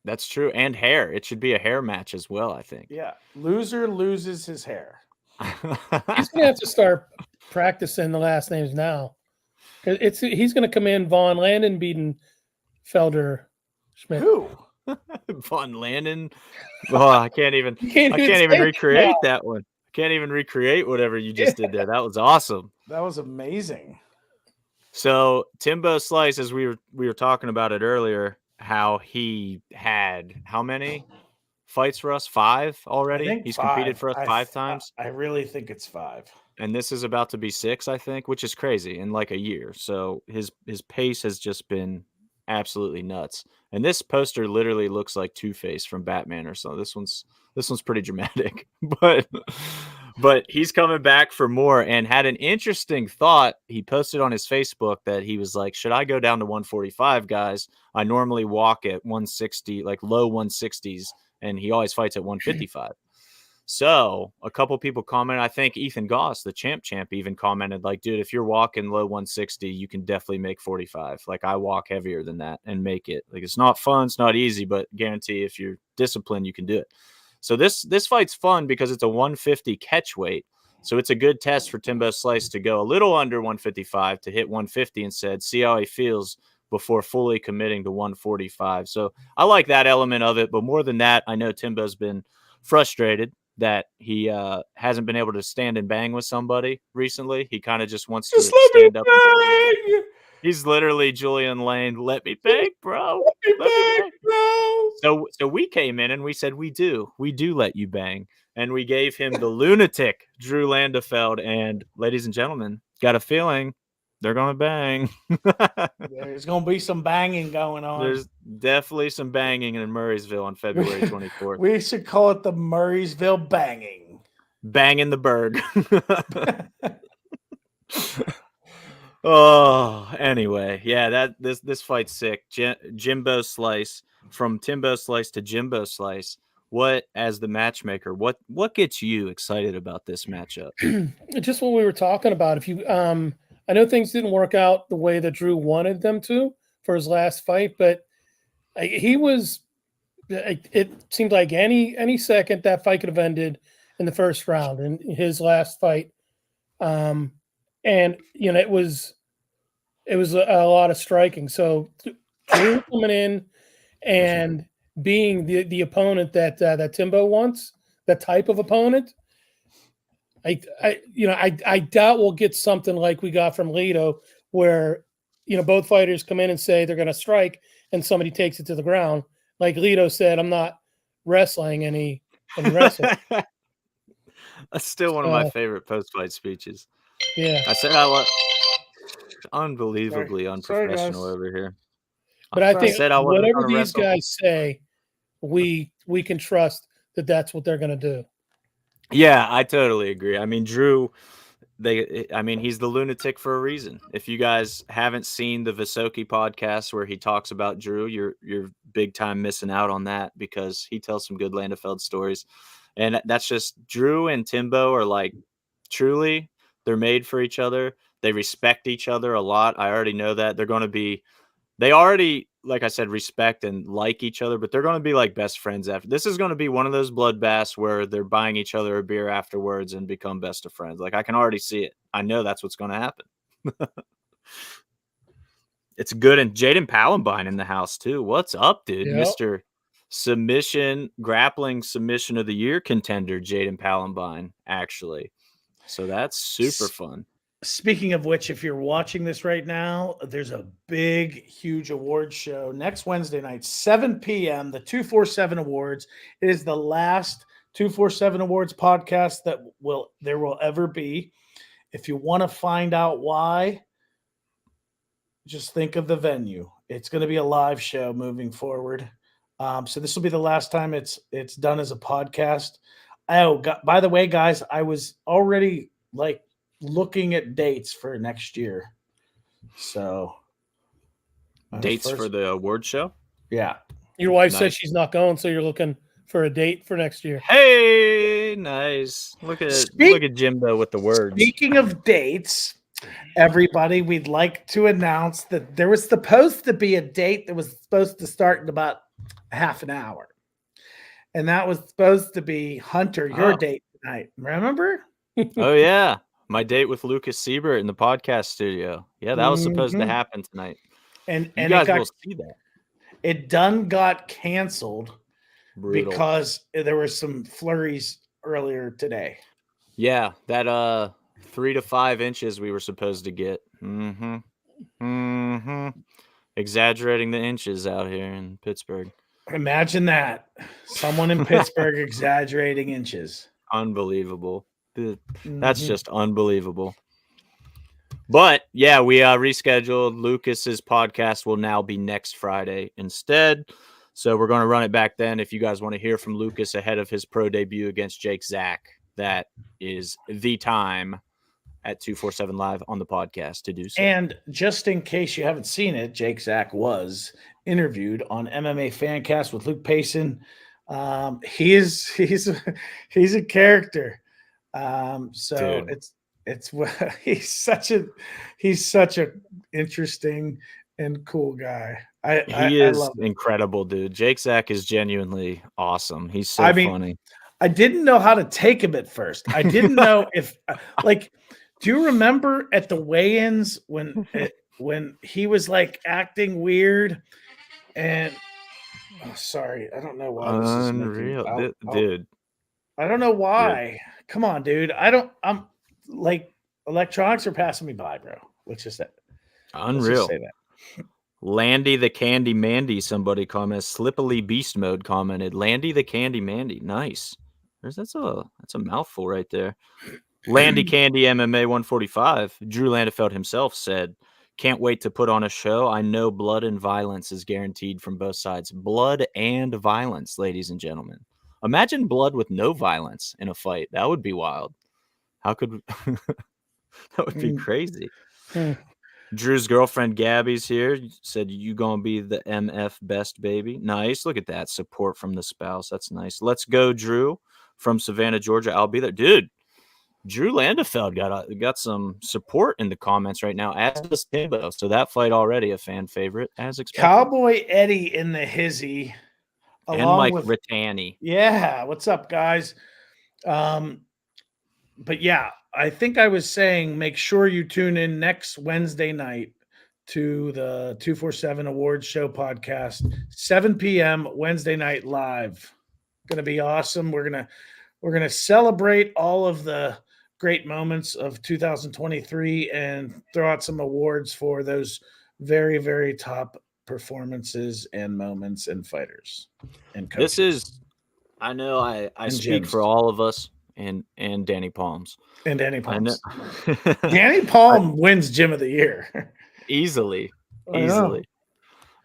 That's true. And hair. It should be a hair match as well, I think. Yeah. Loser loses his hair. He's gonna have to start practicing the last names now. He's gonna come in Von Landenbieden Felder Schmidt. Who? Von Landen. Oh, I can't even recreate that one. Can't even recreate whatever you just did there. That was awesome. That was amazing. So Timbo Slice, as we were talking about it earlier, how he had how many fights for us? 5 already. He's competed for us 5 times. I really think it's 5. And this is about to be 6, I think, which is crazy in like a year. So his pace has just been absolutely nuts. And this poster literally looks like Two-Face from Batman or something. This one's pretty dramatic, but he's coming back for more and had an interesting thought. He posted on his Facebook that he was like, should I go down to 145, guys? I normally walk at 160, like low 160s, and he always fights at 155. So a couple people commented, I think Ethan Goss, the champ even commented like, dude, if you're walking low 160, you can definitely make 45. Like I walk heavier than that and make it. Like it's not fun. It's not easy, but guarantee if you're disciplined, you can do it. So this fight's fun because it's a 150 catch weight. So it's a good test for Timbo Slice to go a little under 155 to hit 150 instead, see how he feels before fully committing to 145. So I like that element of it. But more than that, I know Timbo's been frustrated that he hasn't been able to stand and bang with somebody recently. He kind of just wants to stand up. He's literally Julian Lane. Let me bang, bro. Let me bang, bro. So we came in and we said, we do let you bang. And we gave him the lunatic Drew Landefeld. And ladies and gentlemen, got a feeling they're going to bang. There's going to be some banging going on. There's definitely some banging in Murrysville on February 24th. We should call it the Murrysville banging. Banging the Burgh. Oh, anyway. Yeah, this fight's sick. Jimbo Slice, from Timbo Slice to Jimbo Slice. What, as the matchmaker, what gets you excited about this matchup? Just what we were talking about. If you I know things didn't work out the way that Drew wanted them to for his last fight, but he was. It seemed like any second that fight could have ended in the first round in his last fight, and it was a lot of striking. So Drew coming in and being the opponent that Timbo wants, that type of opponent. I doubt we'll get something like we got from Lito, where both fighters come in and say they're going to strike, and somebody takes it to the ground. Like Lito said, I'm not wrestling any wrestling. That's still one of my favorite post-fight speeches. Yeah, I said I was unbelievably unprofessional over here. But I think whatever these guys say, we can trust that that's what they're going to do. Yeah, I totally agree. I mean, Drew, he's the lunatic for a reason. If you guys haven't seen the Visoki podcast where he talks about Drew, you're big time missing out on that, because he tells some good Landefeld stories. And that's just, Drew and Timbo are like, truly, they're made for each other. They respect each other a lot. I already know that. They already, like I said, respect and like each other, but they're going to be like best friends after. This is going to be one of those bloodbaths where they're buying each other a beer afterwards and become best of friends. Like, I can already see it. I know that's what's going to happen. It's good. And Jaden Pallenbein in the house too. What's up, dude? Yep. Mr. Grappling submission of the year contender, Jaden Pallenbein, actually. So that's super fun. Speaking of which, if you're watching this right now, there's a big, huge award show next Wednesday night, 7 p.m., the 247 Awards. It is the last 247 Awards podcast that there will ever be. If you want to find out why, just think of the venue. It's going to be a live show moving forward. So this will be the last time it's done as a podcast. Oh, by the way, guys, I was already looking at dates for next year. So dates for the award show? Yeah. Your wife said she's not going, so you're looking for a date for next year. Hey, nice. Look at Jimbo with the words. Speaking of dates, everybody, we'd like to announce that there was supposed to be a date that was supposed to start in about half an hour. And that was supposed to be Hunter, your date tonight. Remember? Oh, yeah. My date with Lucas Siebert in the podcast studio. Yeah, that was supposed to happen tonight. And you guys will see that. It done got canceled because there were some flurries earlier today. Yeah, that 3 to 5 inches we were supposed to get. Exaggerating the inches out here in Pittsburgh. Imagine that. Someone in Pittsburgh exaggerating inches. Unbelievable. That's just unbelievable. But yeah, we rescheduled. Lucas's podcast will now be next Friday instead. So we're going to run it back then. If you guys want to hear from Lucas ahead of his pro debut against Jake Zach, that is the time at 247 Live on the podcast to do so. And just in case you haven't seen it, Jake Zach was interviewed on MMA Fancast with Luke Payson He's a character. So Dude. it's he's such a interesting and cool guy. He I is love it. incredible, dude. Jake Zach is genuinely awesome. He's so I mean, funny. I didn't know how to take him at first. I didn't know if like. Do you remember at the weigh-ins when he was like acting weird and sorry, I don't know why this is making. Unreal. Dude, I don't know dude. why. Come on, dude. I'm like electronics are passing me by, bro. Let's just Unreal. say that. Landy the Candy Mandy, somebody comments. Slippily Beast Mode commented. Landy the Candy Mandy. Nice. That's a mouthful right there. Landy Candy MMA 145. Drew Landefeld himself said, "Can't wait to put on a show. I know blood and violence is guaranteed from both sides. Blood and violence, ladies and gentlemen. Imagine blood with no violence in a fight. That would be wild. How could that would be crazy." Drew's girlfriend Gabby's here. Said, "You gonna be the MF best, baby." Nice. Look at that support from the spouse. That's nice. Let's go, Drew from Savannah, Georgia. I'll be there, dude. Drew Landefeld got some support in the comments right now, as does Timbo. So that fight already a fan favorite, as expected. Cowboy Eddie in the hizzy, And Mike Rittani. Yeah, what's up, guys? But yeah, I think I was saying make sure you tune in next Wednesday night to the 247 Awards Show podcast, 7 p.m. Wednesday night live. Going to be awesome. We're gonna celebrate all of the great moments of 2023 and throw out some awards for those very, very top performances and moments and fighters and coaches. This is, I know I speak for all of us and Danny Palms. And Danny Palms. Danny Palm wins Gym of the Year. Easily.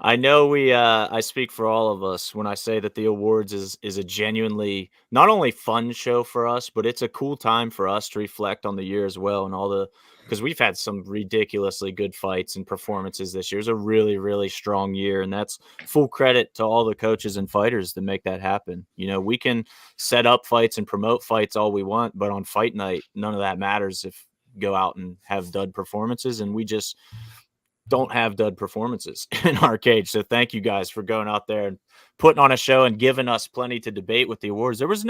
I know I speak for all of us when I say that the awards is a genuinely not only fun show for us, but it's a cool time for us to reflect on the year as well and because we've had some ridiculously good fights and performances this year. It's a really, really strong year, and that's full credit to all the coaches and fighters to make that happen. You know, we can set up fights and promote fights all we want, but on fight night, none of that matters if you go out and have dud performances, and we just don't have dud performances in our cage. So thank you guys for going out there and putting on a show and giving us plenty to debate with the awards. There was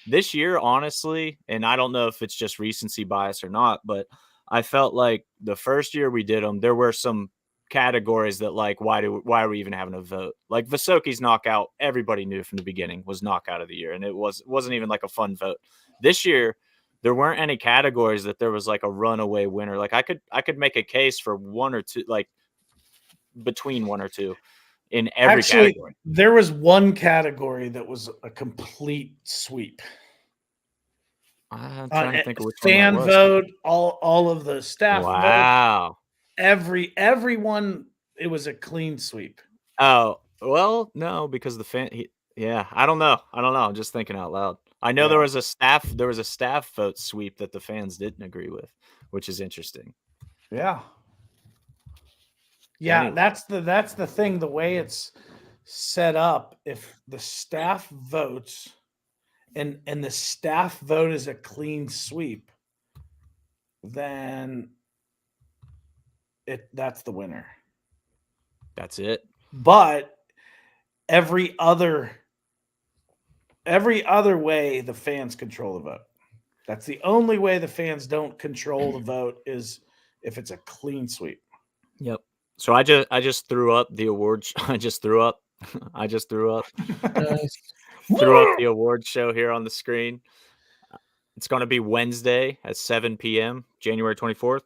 this year, honestly, and I don't know if it's just recency bias or not, but I felt like the first year we did them, there were some categories that like, why are we even having a vote? Like Visoki's knockout, everybody knew from the beginning was knockout of the year. And it wasn't even like a fun vote. This year, there weren't any categories that there was like a runaway winner. Like I could make a case for one or two, like between one or two in every category. There was one category that was a complete sweep. I'm trying to think of which fan one that was. vote, all of the staff wow. vote, everyone, it was a clean sweep. Oh, well, no, because the fan I don't know. I'm just thinking out loud. I know there was a staff vote sweep that the fans didn't agree with, which is interesting. Yeah. Anyway. That's the thing, the way it's set up. If the staff votes and the staff vote is a clean sweep, then that's the winner. That's it. But every other way the fans control the vote. That's the only way the fans don't control the vote is if it's a clean sweep. Yep. So I just threw up the award. I just threw up. Threw up the award show here on the screen. It's going to be Wednesday at 7 p.m., January 24th.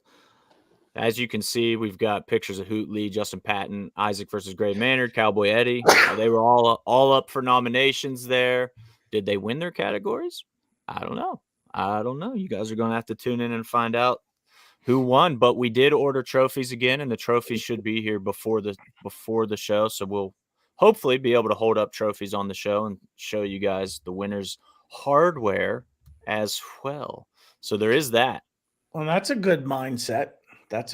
As you can see, we've got pictures of Hoot Lee, Justin Patton, Isaac versus Gray Maynard, Cowboy Eddie. They were all up for nominations there. Did they win their categories? I don't know. You guys are going to have to tune in and find out who won. But we did order trophies again, and the trophies should be here before the show. So we'll hopefully be able to hold up trophies on the show and show you guys the winners' hardware as well. So there is that. Well, that's a good mindset. It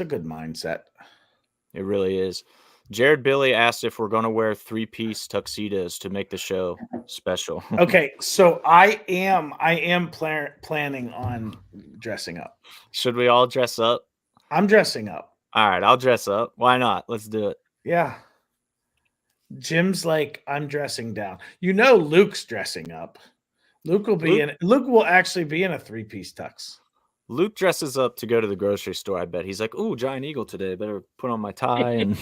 really is. Jared Billy asked if we're going to wear 3-piece tuxedos to make the show special. Okay, so I am planning on dressing up. Should we all dress up? I'm dressing up. All right, I'll dress up. Why not? Let's do it. Yeah. Jim's like, I'm dressing down. Luke's dressing up. Luke will actually be in a 3-piece tux. Luke dresses up to go to the grocery store, I bet. He's like, "Ooh, Giant Eagle today. Better put on my tie." And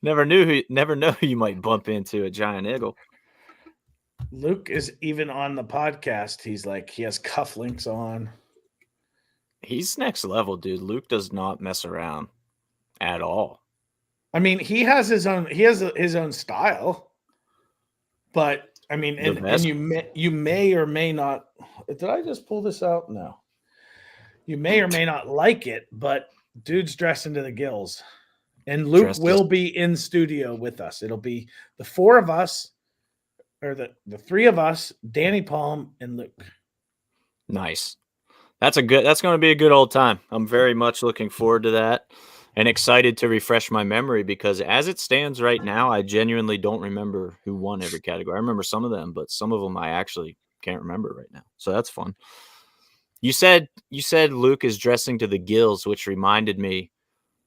never know who you might bump into at Giant Eagle. Luke is even on the podcast. He's like, he has cufflinks on. He's next level, dude. Luke does not mess around at all. I mean, he has his own style. But I mean, and you may or may not. Did I just pull this out? No. You may or may not like it, but dude's dressing to the gills. And Luke will be in studio with us. It'll be the 4 of us, or the 3 of us, Danny Palm and Luke. Nice. That's going to be a good old time. I'm very much looking forward to that and excited to refresh my memory, because as it stands right now, I genuinely don't remember who won every category. I remember some of them, but some of them I actually can't remember right now. So that's fun. You said Luke is dressing to the gills, which reminded me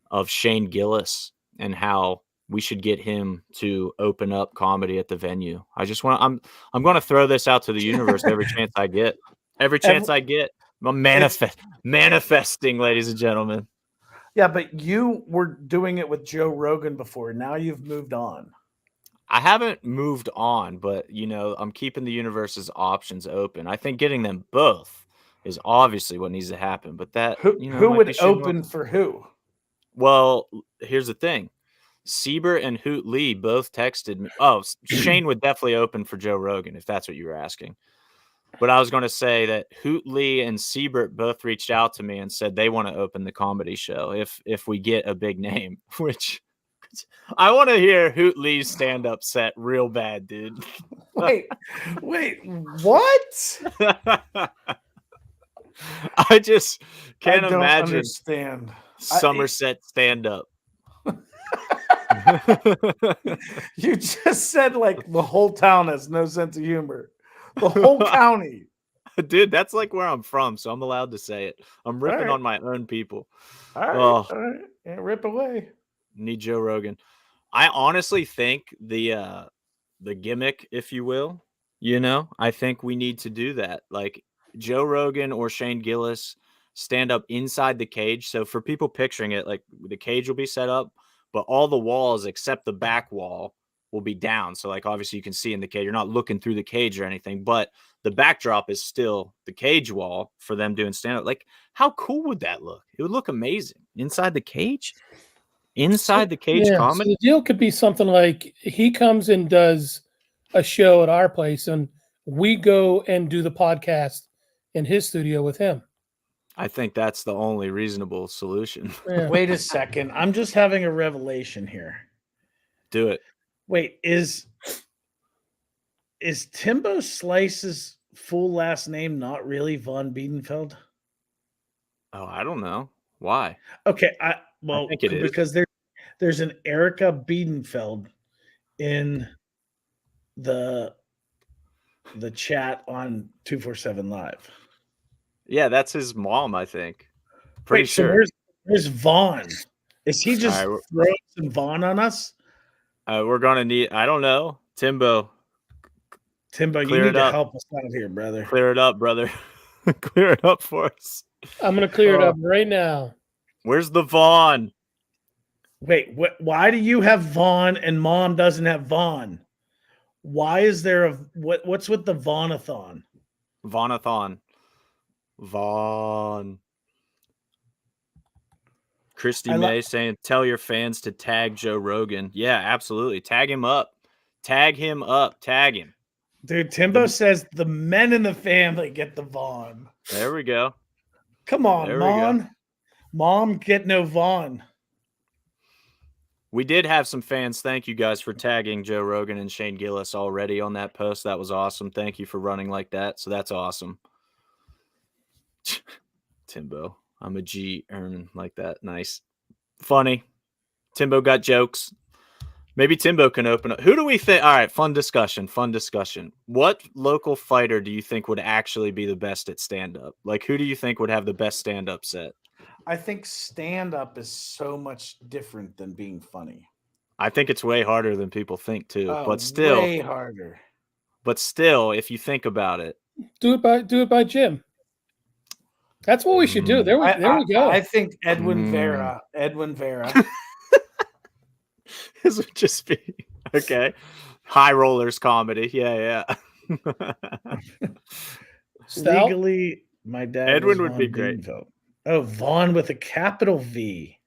of Shane Gillis and how we should get him to open up comedy at the venue. I'm going to throw this out to the universe every chance I get. Every chance I get. I'm manifesting, ladies and gentlemen. Yeah, but you were doing it with Joe Rogan before. Now you've moved on. I haven't moved on, but I'm keeping the universe's options open. I think getting them both is obviously what needs to happen. But that who would open for who? Well, here's the thing. Siebert and Hoot Lee both texted me. Oh, Shane would definitely open for Joe Rogan, if that's what you were asking. But I was going to say that Hoot Lee and Siebert both reached out to me and said they want to open the comedy show if we get a big name, which I want to hear Hoot Lee's stand-up set real bad, dude. Wait, what? I just can't imagine understand. Somerset stand-up. You just said like the whole town has no sense of humor. The whole county. Dude, that's like where I'm from, so I'm allowed to say it. I'm ripping on my own people. All right. Yeah, rip away. Need Joe Rogan. I honestly think the gimmick, if you will, I think we need to do that. Like Joe Rogan or Shane Gillis stand up inside the cage. So for people picturing it, like the cage will be set up, but all the walls except the back wall will be down. So like obviously you can see in the cage. You're not looking through the cage or anything, but the backdrop is still the cage wall for them doing stand up. Like how cool would that look? It would look amazing inside the cage. Inside the cage comedy. So the deal could be something like he comes and does a show at our place, and we go and do the podcast in his studio with him. I think that's the only reasonable solution. Yeah. Wait a second. I'm just having a revelation here. Do it. Wait, is Timbo Slice's full last name not really Von Biedenfeld? Oh, I don't know. Why? Okay, I think it is. Because there's an Erica Biedenfeld in the chat on 247 Live. Yeah, that's his mom, I think. Pretty sure. So where's Vaughn? Is he just throwing some Vaughn on us? We're gonna need. I don't know, Timbo. You need to help us out here, brother. Clear it up, brother. Clear it up for us. I'm gonna clear it up right now. Where's the Vaughn? Wait, why do you have Vaughn and Mom doesn't have Vaughn? Why is there what's with the Vaughn-a-thon? Vaughn-a-thon. Vaughn. Christy May saying, tell your fans to tag Joe Rogan. Yeah, absolutely. Tag him up. Tag him up. Tag him. Dude, Timbo says the men in the family get the Vaughn. There we go. Come on, Mom. Mom, get no Vaughn. We did have some fans. Thank you guys for tagging Joe Rogan and Shane Gillis already on that post. That was awesome. Thank you for running like that. So that's awesome. Timbo. I'm a G earning like that. Nice. Funny. Timbo got jokes. Maybe Timbo can open up. Who do we think? All right, fun discussion. What local fighter do you think would actually be the best at stand-up? Like, who do you think would have the best stand-up set? I think stand-up is so much different than being funny. I think it's way harder than people think too. Oh, but still, way harder. But still, if you think about it, Do it by Jim. That's what we should do. There we go. I think Edwin Vera. This would just be okay. High rollers comedy. Yeah. Legally, my dad. Edwin would be great. Oh, Vaughn with a capital V.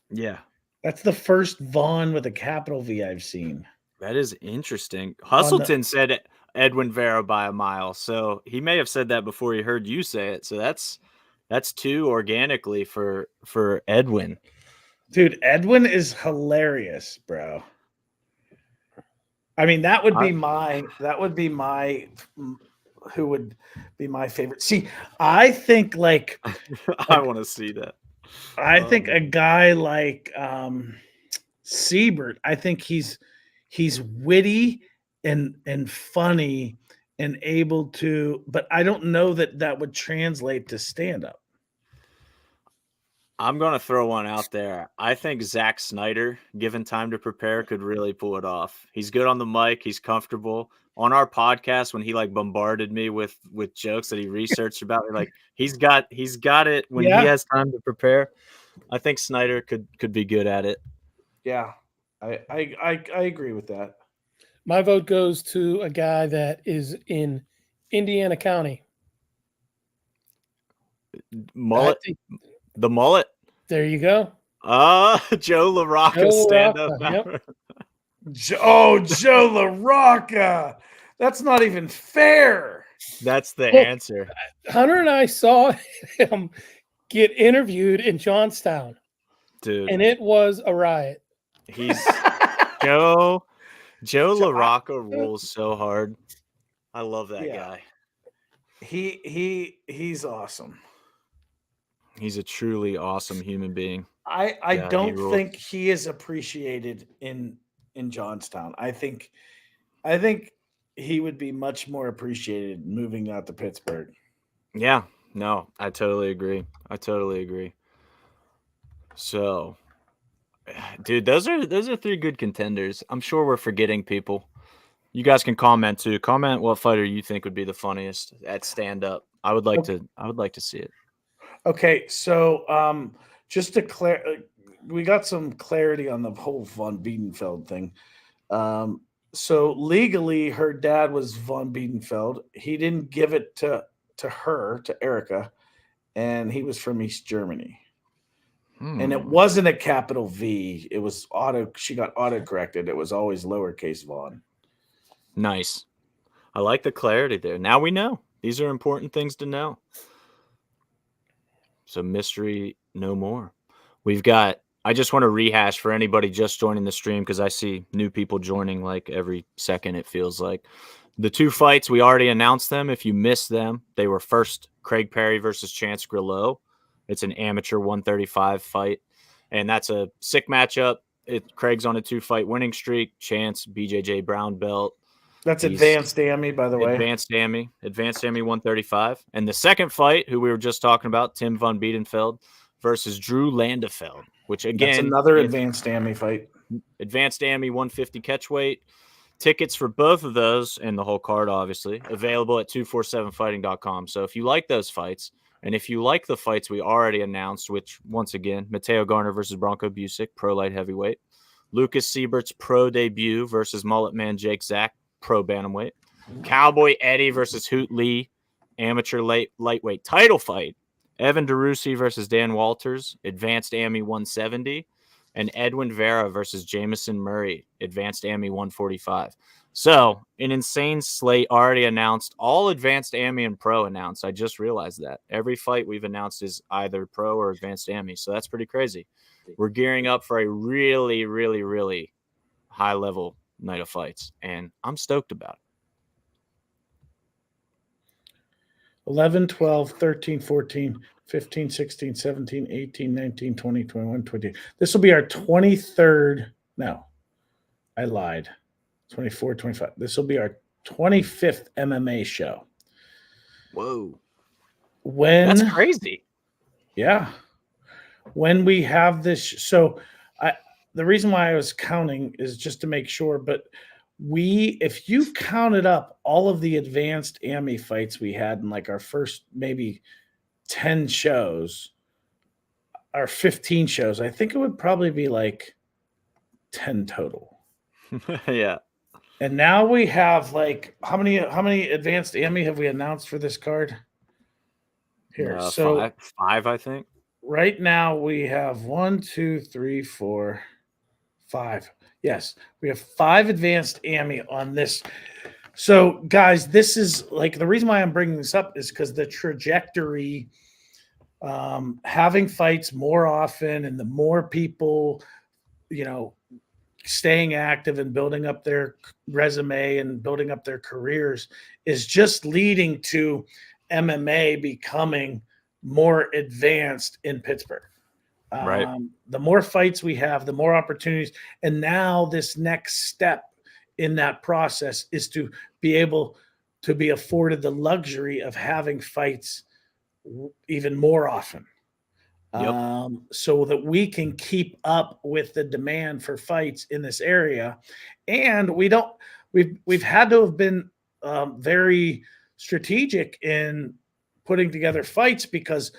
Yeah. That's the first Vaughn with a capital V I've seen. That is interesting. Hustleton said Edwin Vera by a mile, so he may have said that before he heard you say it. So that's two organically for Edwin. Dude, Edwin is hilarious, bro. I mean, that would be my who would be my favorite. See, I think like I want to see that. I think a guy like Siebert, I think he's witty and funny and able to, but I don't know that would translate to stand up. I'm going to throw one out there. I think Zack Snyder, given time to prepare, could really pull it off. He's good on the mic. He's comfortable. On our podcast, when he like bombarded me with jokes that he researched about me, like he's got it when he has time to prepare. I think Snyder could be good at it. Yeah, I agree with that. My vote goes to a guy that is in Indiana County. Mullet. The mullet. There you go. Joe LaRocca stand-up. Yep. Joe LaRocca. That's not even fair. That's the answer. Hunter and I saw him get interviewed in Johnstown. Dude. And it was a riot. He's Joe LaRocca rules so hard. I love that guy. He's awesome. He's a truly awesome human being. I don't think he is appreciated in Johnstown. I think he would be much more appreciated moving out to Pittsburgh. Yeah, no, I totally agree. So, dude, those are three good contenders. I'm sure we're forgetting people. You guys can comment too. Comment what fighter you think would be the funniest at stand up. I would like to see it. Okay, so just to we got some clarity on the whole Von Biedenfeld thing. So legally, her dad was Von Biedenfeld. He didn't give it to her, to Erica, and he was from East Germany. And it wasn't a capital V. It was she got auto-corrected. It was always lowercase Von. Nice. I like the clarity there. Now we know. These are important things to know. So mystery no more. I just want to rehash for anybody just joining the stream because I see new people joining like every second, it feels like. The two fights, we already announced them. If you missed them, they were first Craig Perry versus Chance Grillo. It's an amateur 135 fight, and that's a sick matchup. Craig's on a 2-fight winning streak. Chance, BJJ brown belt. That's advanced AMI, by the way. Advanced AMI 135. And the second fight, who we were just talking about, Tim Von Biedenfeld versus Drew Landefeld, which again, that's another advanced AMI fight. Advanced AMI 150 catchweight. Tickets for both of those and the whole card, obviously, available at 247fighting.com. So if you like those fights, and if you like the fights we already announced, which once again, Mateo Garner versus Bronco Busick, pro light heavyweight. Lucas Siebert's pro debut versus Mullet Man Jake Zach, pro bantamweight. Cowboy Eddie versus Hoot Lee, amateur lightweight title fight. Evan DeRusi versus Dan Walters, advanced AMI 170. And Edwin Vera versus Jamison Murray, advanced AMI 145. So, an insane slate already announced. All advanced AMI and pro announced. I just realized that. Every fight we've announced is either pro or advanced AMI. So, that's pretty crazy. We're gearing up for a really, really, really high-level night of fights. And I'm stoked about it. 11, 12, 13, 14. 15, 16, 17, 18, 19, 20, 21, 22. This will be our 23rd. No, I lied. 24, 25. This will be our 25th MMA show. Whoa. When That's crazy. Yeah. When we have this, so the reason why I was counting is just to make sure, but if you counted up all of the advanced AMI fights we had in like our first maybe 10 shows or 15 shows, I think it would probably be like 10 total. Yeah. And now we have like how many advanced AMI have we announced for this card? Here. So five, I think. Right now we have 1, 2, 3, 4, 5. Yes, we have 5 advanced AMI on this. So, guys, this is like the reason why I'm bringing this up is because the trajectory, having fights more often, and the more people, staying active and building up their resume and building up their careers is just leading to MMA becoming more advanced in Pittsburgh. Right. The more fights we have, the more opportunities. And now this next step in that process is to be able to be afforded the luxury of having fights even more often. Yep. So that we can keep up with the demand for fights in this area. And we've had to have been very strategic in putting together fights because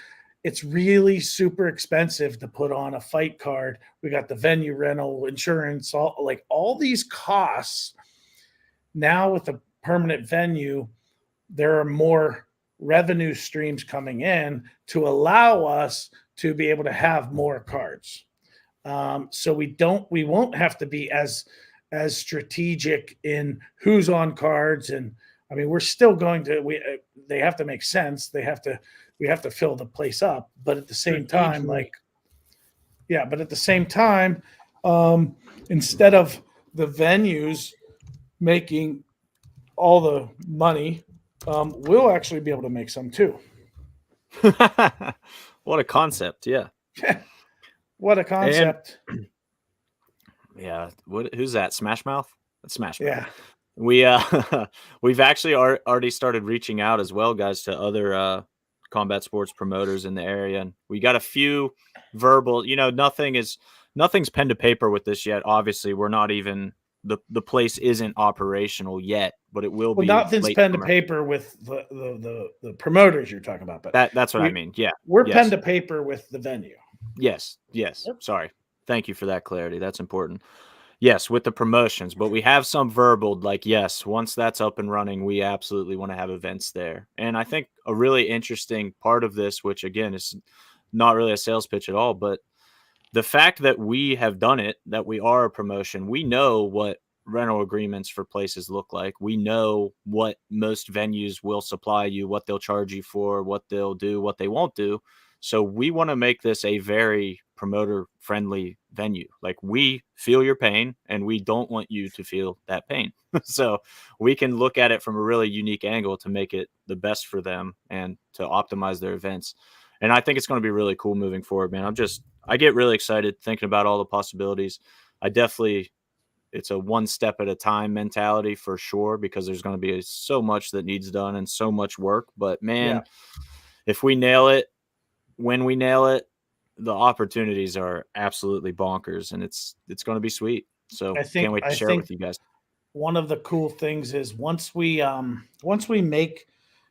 it's really super expensive to put on a fight card. We got the venue rental, insurance, all these costs. Now with the permanent venue, there are more revenue streams coming in to allow us to be able to have more cards. So we won't have to be as strategic in who's on cards. And I mean, we're still going to, they have to make sense. We have to fill the place up, but at the same time, instead of the venues making all the money, we'll actually be able to make some too. What a concept. Yeah. What a concept. And, yeah. Who's that? Smash Mouth? That's Smash Mouth. Yeah. We've actually already started reaching out as well, guys, to other combat sports promoters in the area. And we got a few verbal, nothing's pen to paper with this yet. Obviously, we're not even the place isn't operational yet, but it will be. Nothing's pen to paper with the promoters you're talking about, but that's what I mean. Yeah. We're pen to paper with the venue. Yes. Yep. Sorry. Thank you for that clarity. That's important. Yes, with the promotions, but we have some verbal, yes, once that's up and running, we absolutely want to have events there. And I think a really interesting part of this, which again is not really a sales pitch at all, but the fact that we have done it, that we are a promotion, we know what rental agreements for places look like. We know what most venues will supply you, what they'll charge you for, what they'll do, what they won't do. So we want to make this a very promoter-friendly venue. We feel your pain, and we don't want you to feel that pain. So we can look at it from a really unique angle to make it the best for them and to optimize their events. And I think it's going to be really cool moving forward, man. I get really excited thinking about all the possibilities. It's a one step at a time mentality for sure, because there's going to be so much that needs done and so much work. But man, if we nail it, when we nail it, the opportunities are absolutely bonkers, and it's going to be sweet. So can't wait to share it with you guys. One of the cool things is once we make,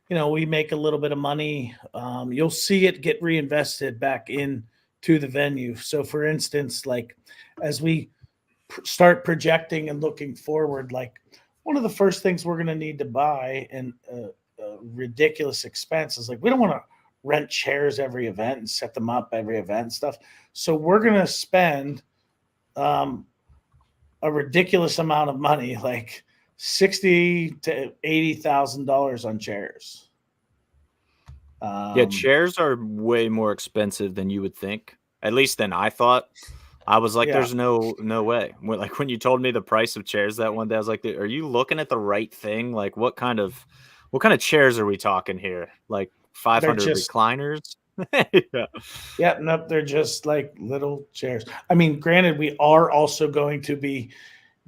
we make a little bit of money, you'll see it get reinvested back into the venue. So for instance, as we start projecting and looking forward, one of the first things we're going to need to buy, and a ridiculous expense, is we don't want to rent chairs every event and set them up every event and stuff. So we're going to spend a ridiculous amount of money, $60,000 to $80,000 on chairs. Chairs are way more expensive than you would think, at least than I thought. I was like, there's no way. When you told me the price of chairs that one day, I was like, are you looking at the right thing? What kind of chairs are we talking here? 500 recliners? Yeah. Yeah, nope, they're just like little chairs. I mean, granted, we are also going to be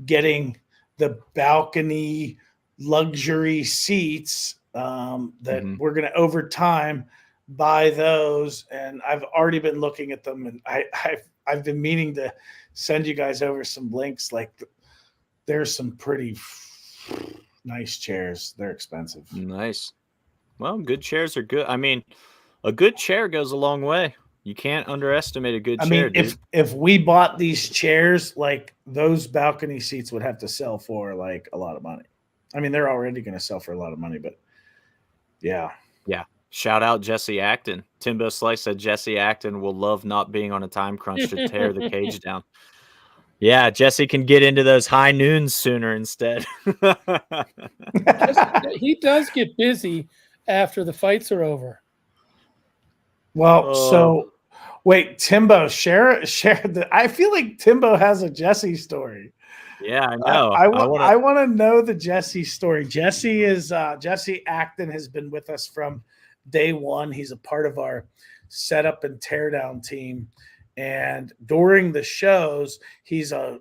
getting the balcony luxury seats that Mhm. we're going to over time buy those, and I've already been looking at them, and I've been meaning to send you guys over some links. Like, there's some pretty nice chairs. They're expensive. Nice. Well, good chairs are good. I mean, a good chair goes a long way. You can't underestimate a good I chair, mean, dude. if we bought these chairs, like those balcony seats would have to sell for like a lot of money. I mean, they're already going to sell for a lot of money, but yeah. Yeah. Shout out Jesse Acton. Timbo Slice said Jesse Acton will love not being on a time crunch to tear the cage down. Yeah, Jesse can get into those high noons sooner instead. He does get busy after the fights are over. Well, so wait, Timbo, share I feel like Timbo has a Jesse story. Yeah, I know. I want to know the Jesse story. Jesse Acton has been with us from day one. He's a part of our setup and teardown team, and during the shows, he's an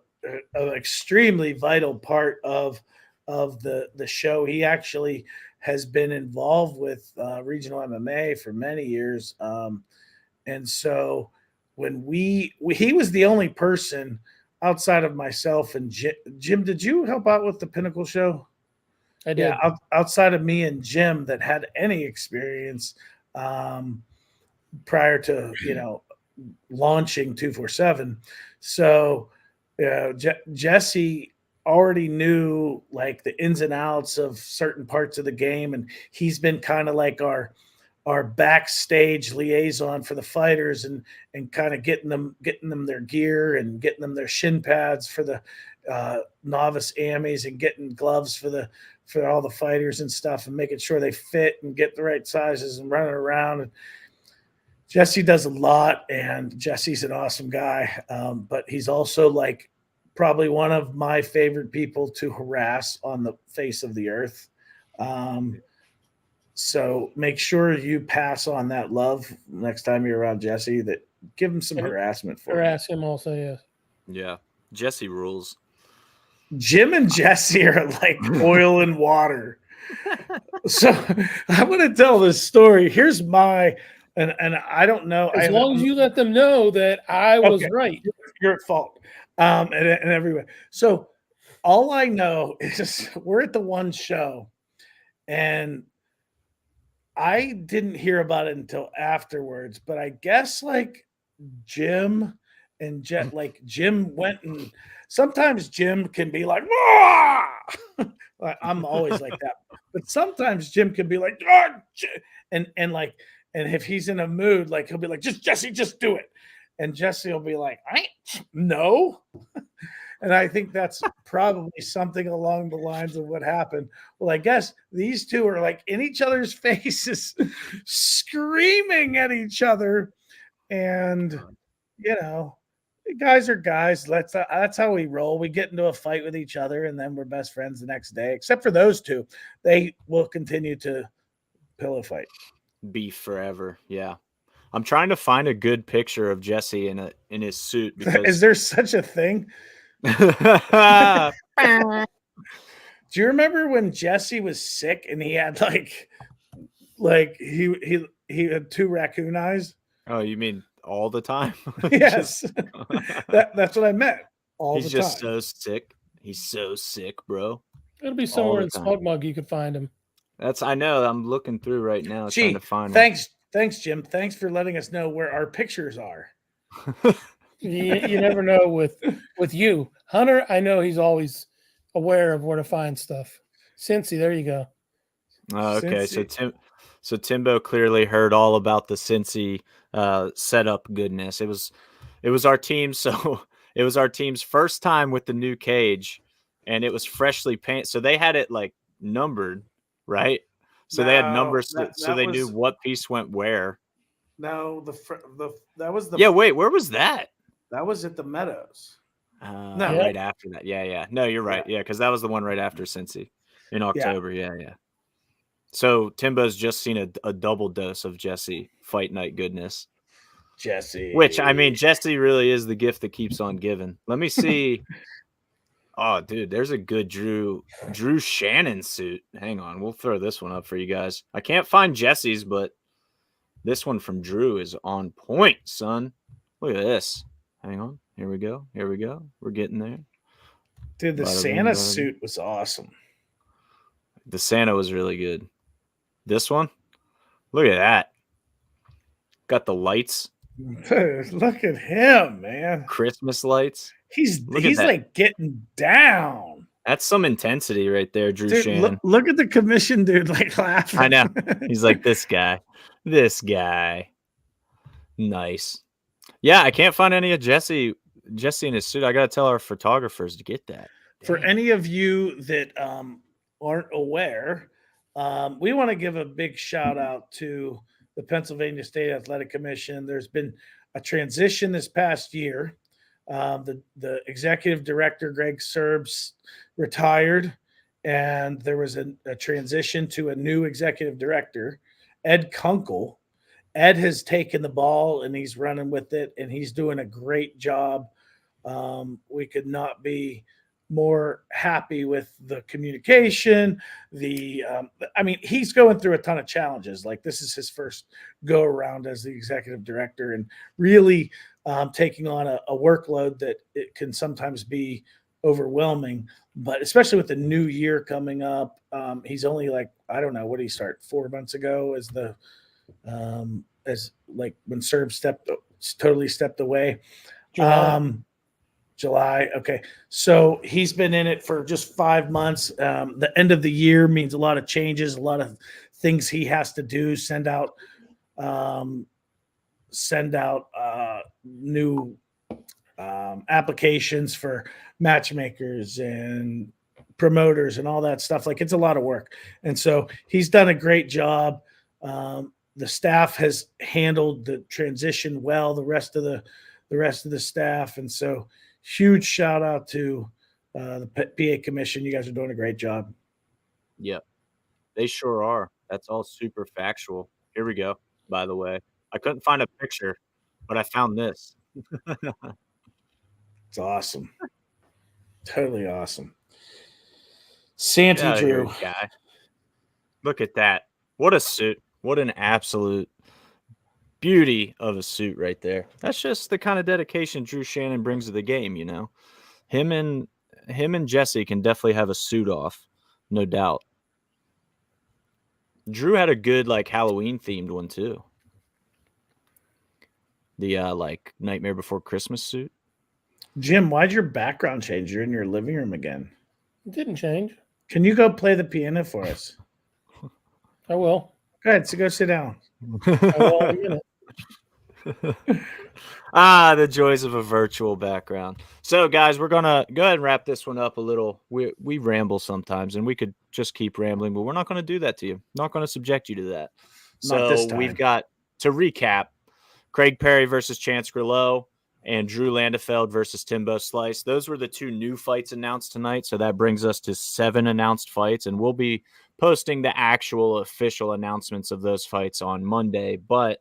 extremely vital part of the show. He actually has been involved with regional MMA for many years, and so when he was the only person outside of myself and Jim. Did you help out with the Pinnacle show? I did. Yeah, outside of me and Jim that had any experience prior to launching 247. So Jesse already knew like the ins and outs of certain parts of the game, and he's been kind of like our backstage liaison for the fighters and kind of getting them their gear and getting them their shin pads for the novice amies and getting gloves for all the fighters and stuff and making sure they fit and get the right sizes and running around. And Jesse does a lot, and Jesse's an awesome guy. But he's also like probably one of my favorite people to harass on the face of the earth. So make sure you pass on that love next time you're around Jesse, that give him some harassment for harass him also, yes. Yeah. Jesse rules. Jim and Jesse are like oil and water. So I'm going to tell this story. Here's my, and I don't know. As long as you let them know that I was right. You're at fault. And everywhere. So all I know is we're at the one show, and I didn't hear about it until afterwards, but I guess like Jim and Jim went, and sometimes Jim can be like, I'm always like that, but sometimes Jim can be like, and if he's in a mood, like he'll be like, Jesse, just do it. And Jesse will be like, no. And I think that's probably something along the lines of what happened. Well, I guess these two are like in each other's faces, screaming at each other. And, guys are guys. That's how we roll. We get into a fight with each other, and then we're best friends the next day, except for those two. They will continue to pillow fight. Beef forever. Yeah. I'm trying to find a good picture of Jesse in his suit. Because is there such a thing? Do you remember when Jesse was sick and he had like he had 2 raccoon eyes? Oh, you mean all the time? Yes. That's what I meant. He's just so sick. He's so sick, bro. It'll be somewhere in Smug Mug you could find him. I know. I'm looking through right now trying to find him. Thanks, Jim. Thanks for letting us know where our pictures are. You never know with you. Hunter, I know he's always aware of where to find stuff. Cincy, there you go. Okay, Cincy. So Timbo clearly heard all about the Cincy setup goodness. It was our team, so it was our team's first time with the new cage, and it was freshly painted. So they had it like numbered, right? So they had numbers, so they knew what piece went where. No, that was the. Yeah, wait, where was that? That was at the Meadows. No, right after that. Yeah. No, you're right. Yeah, because that was the one right after Cincy in October. Yeah. So Timbo's just seen a double dose of Jesse Fight Night goodness. Jesse. Which, I mean, Jesse really is the gift that keeps on giving. Let me see. Oh, dude, there's a good Drew Shannon suit. Hang on. We'll throw this one up for you guys. I can't find Jesse's, but this one from Drew is on point, son. Look at this. Hang on. Here we go. Here we go. We're getting there. Dude, the Bada Santa bing, bada suit was awesome. The Santa was really good. This one, look at that. Got the lights. Look at him, man. Christmas lights. He's like getting down. That's some intensity right there, Drew Dude, Shannon. look at the commission dude like laughing. I know. He's like, this guy. Nice. Yeah, I can't find any of Jesse in his suit. I got to tell our photographers to get that. For any of you that aren't aware, we want to give a big shout out to the Pennsylvania State Athletic Commission. There's been a transition this past year. The executive director, Greg Serbs, retired, and there was a transition to a new executive director, Ed Kunkel. Ed has taken the ball and he's running with it, and he's doing a great job. We could not be more happy with the communication. I mean, he's going through a ton of challenges. Like, this is his first go around as the executive director, and really taking on a workload that it can sometimes be overwhelming, but especially with the new year coming up. He's only like, I don't know, what did he start 4 months ago as like when Serb totally stepped away. July. Okay. So he's been in it for just 5 months. The end of the year means a lot of changes, a lot of things he has to do, send out new applications for matchmakers and promoters and all that stuff. Like, it's a lot of work. And so he's done a great job. The staff has handled the transition well, the rest of the staff. And so huge shout out to the PA Commission. You guys are doing a great job. Yep, they sure are. That's all super factual. Here we go. By the way, I couldn't find a picture, but I found this. It's awesome. Totally awesome. Santee Drew. Guy. Look at that. What a suit. What an absolute beauty of a suit right there. That's just the kind of dedication Drew Shannon brings to the game, you know. Him and Jesse can definitely have a suit off, no doubt. Drew had a good like Halloween themed one too. The like Nightmare Before Christmas suit. Jim, why'd your background change? You're in your living room again. It didn't change. Can you go play the piano for us? I will. Go ahead. So go sit down. I will in a minute. The joys of a virtual background. So, guys, we're gonna go ahead and wrap this one up a little. We ramble sometimes, and we could just keep rambling, but we're not going to do that to you. Not going to subject you to that. Not this So time. we've got to recap: Craig Perry versus Chance Grillo and Drew Landefeld versus Timbo Slice. Those were the two new fights announced tonight. So that brings us to 7 announced fights, and we'll be posting the actual official announcements of those fights on Monday. But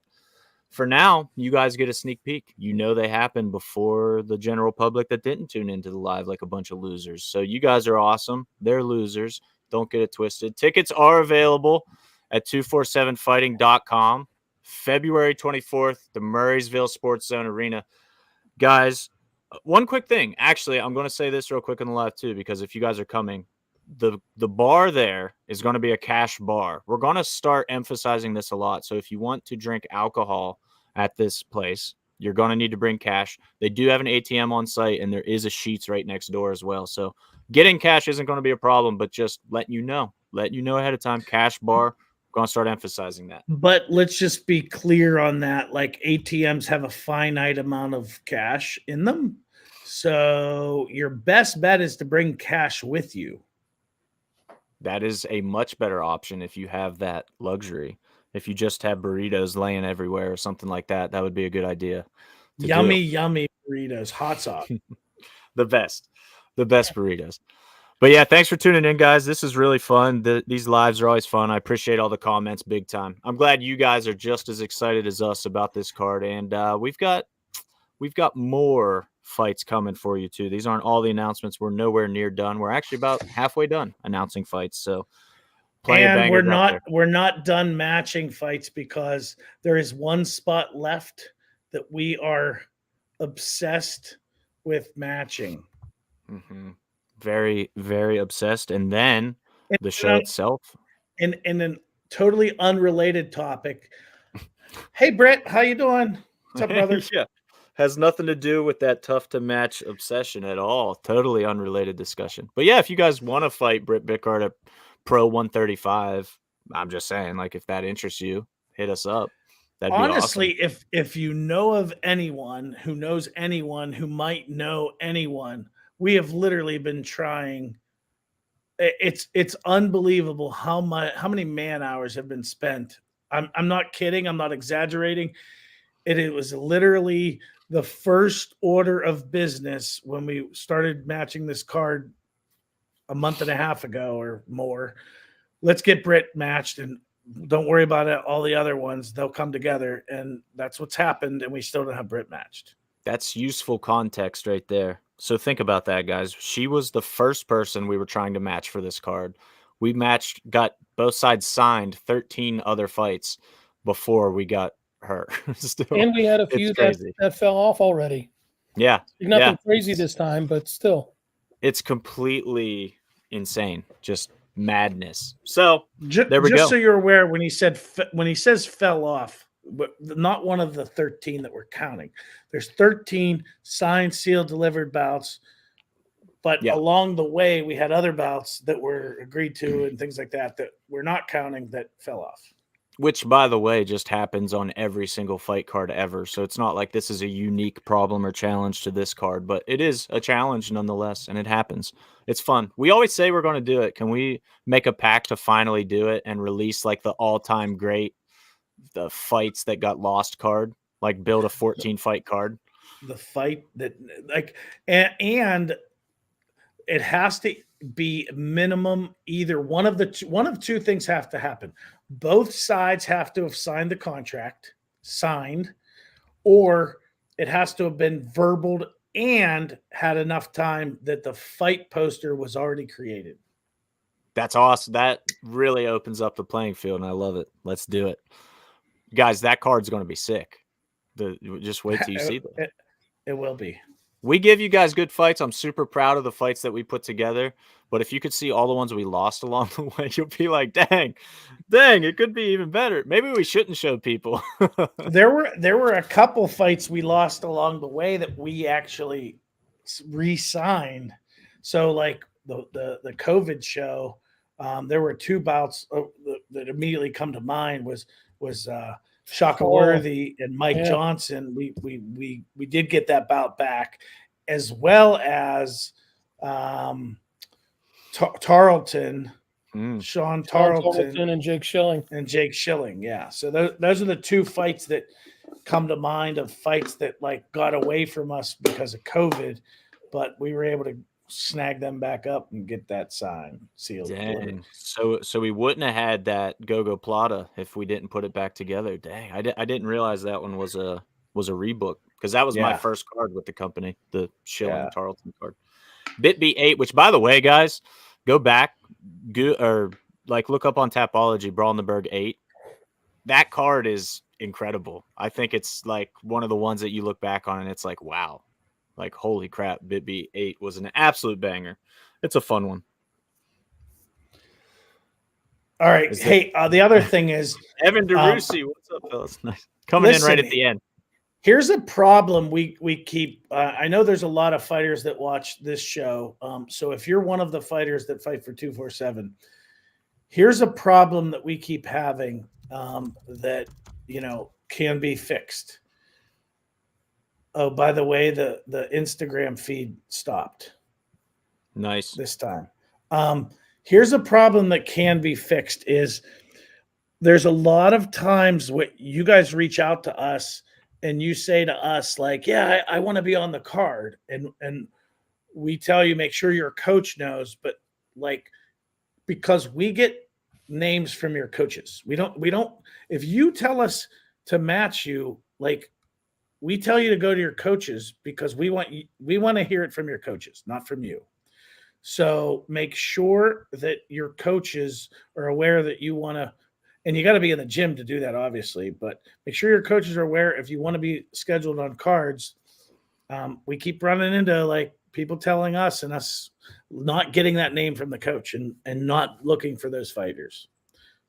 for now, you guys get a sneak peek. You know they happened before the general public that didn't tune into the live like a bunch of losers. So you guys are awesome. They're losers. Don't get it twisted. Tickets are available at 247fighting.com. February 24th, the Murrysville SportZone Arena. Guys, one quick thing. Actually, I'm going to say this real quick on the live too, because if you guys are coming, the bar there is going to be a cash bar. We're going to start emphasizing this a lot. So if you want to drink alcohol at this place, you're going to need to bring cash. They do have an ATM on site, and there is a Sheetz right next door as well. So getting cash isn't going to be a problem, but just letting you know ahead of time, cash bar. We're going to start emphasizing that. But let's just be clear on that. Like, ATMs have a finite amount of cash in them. So your best bet is to bring cash with you. That is a much better option if you have that luxury. If you just have burritos laying everywhere or something like that, that would be a good idea. Yummy burritos, hot sauce. The best burritos. But yeah, thanks for tuning in, guys. This is really fun. These lives are always fun. I appreciate all the comments big time. I'm glad you guys are just as excited as us about this card. And we've got more fights coming for you too. These aren't all the announcements. We're nowhere near done. We're actually about halfway done announcing fights. So plenty of And bangers out there. we're not done matching fights because there is one spot left that we are obsessed with matching. Mm-hmm. Very, very obsessed. And then And, the show itself. And an totally unrelated topic. Hey Brett, how you doing? What's up, brother? Yeah. Has nothing to do with that tough to match obsession at all. Totally unrelated discussion. But yeah, if you guys want to fight Britt Bickard at Pro 135, I'm just saying, like, if that interests you, hit us up. That'd Honestly, be awesome. if you know of anyone who knows anyone who might know anyone, we have literally been trying. It's unbelievable how many man hours have been spent. I'm not kidding. I'm not exaggerating. It was literally the first order of business when we started matching this card a month and a half ago or more. Let's get Britt matched, and don't worry about it. All the other ones, they'll come together, and that's what's happened. And we still don't have Britt matched. That's useful context right there. So think about that, guys. She was the first person we were trying to match for this card. We got both sides signed 13 other fights before we got her. Still, And we had a few that fell off already. Yeah. Nothing crazy this time, but still. It's completely insane. Just madness. So there we go. Just so you're aware, when he says fell off, but not one of the 13 that we're counting. There's 13 signed, sealed, delivered bouts. But along the way, we had other bouts that were agreed to and things like that we're not counting that fell off. Which, by the way, just happens on every single fight card ever. So it's not like this is a unique problem or challenge to this card, but it is a challenge nonetheless, and it happens. It's fun. We always say we're going to do it. Can we make a pact to finally do it and release like the all-time great, the fights that got lost card, like build a 14 fight card? The fight that and it has to be minimum either one of two things have to happen. Both sides have to have signed the contract, or it has to have been verbaled and had enough time that the fight poster was already created. That's awesome. That really opens up the playing field, and I love it. Let's do it. Guys, that card's going to be sick. Just wait till you see that. It will be. We give you guys good fights. I'm super proud of the fights that we put together. But if you could see all the ones we lost along the way, you'll be like, dang, it could be even better. Maybe we shouldn't show people. There were a couple fights we lost along the way that we actually re-signed. So like the COVID show, there were two bouts that immediately come to mind was Shaka Worthy and Mike Johnson. We did get that bout back, as well as Tarleton, Sean Tarleton and Jake Schilling. Yeah. So those are the two fights that come to mind of fights that like got away from us because of COVID, but we were able to snag them back up and get that sign sealed. Dang. So we wouldn't have had that Go-Go Plata if we didn't put it back together. Dang, I didn't realize that one was a rebook, because that was my first card with the company, the Schilling Tarleton card. BitB8, which, by the way, guys, go back or like look up on Tapology, Brawl in the Burgh 8. That card is incredible. I think it's like one of the ones that you look back on and it's like, wow. Like, holy crap, BitB8 was an absolute banger. It's a fun one. All right. The other thing is... Evan DeRusi, what's up, fellas? Nice. Coming in right at the end. Here's a problem we keep... I know there's a lot of fighters that watch this show. So if you're one of the fighters that fight for 247, here's a problem that we keep having that, can be fixed. Oh, by the way, the Instagram feed stopped. Nice. This time. Here's a problem that can be fixed is there's a lot of times when you guys reach out to us and you say to us like, I want to be on the card. And we tell you, make sure your coach knows, but like, because we get names from your coaches. We don't, if you tell us to match you, like, we tell you to go to your coaches because we want to hear it from your coaches, not from you. So make sure that your coaches are aware that you want to, and you got to be in the gym to do that, obviously, but make sure your coaches are aware if you want to be scheduled on cards. We keep running into like people telling us and us not getting that name from the coach and not looking for those fighters.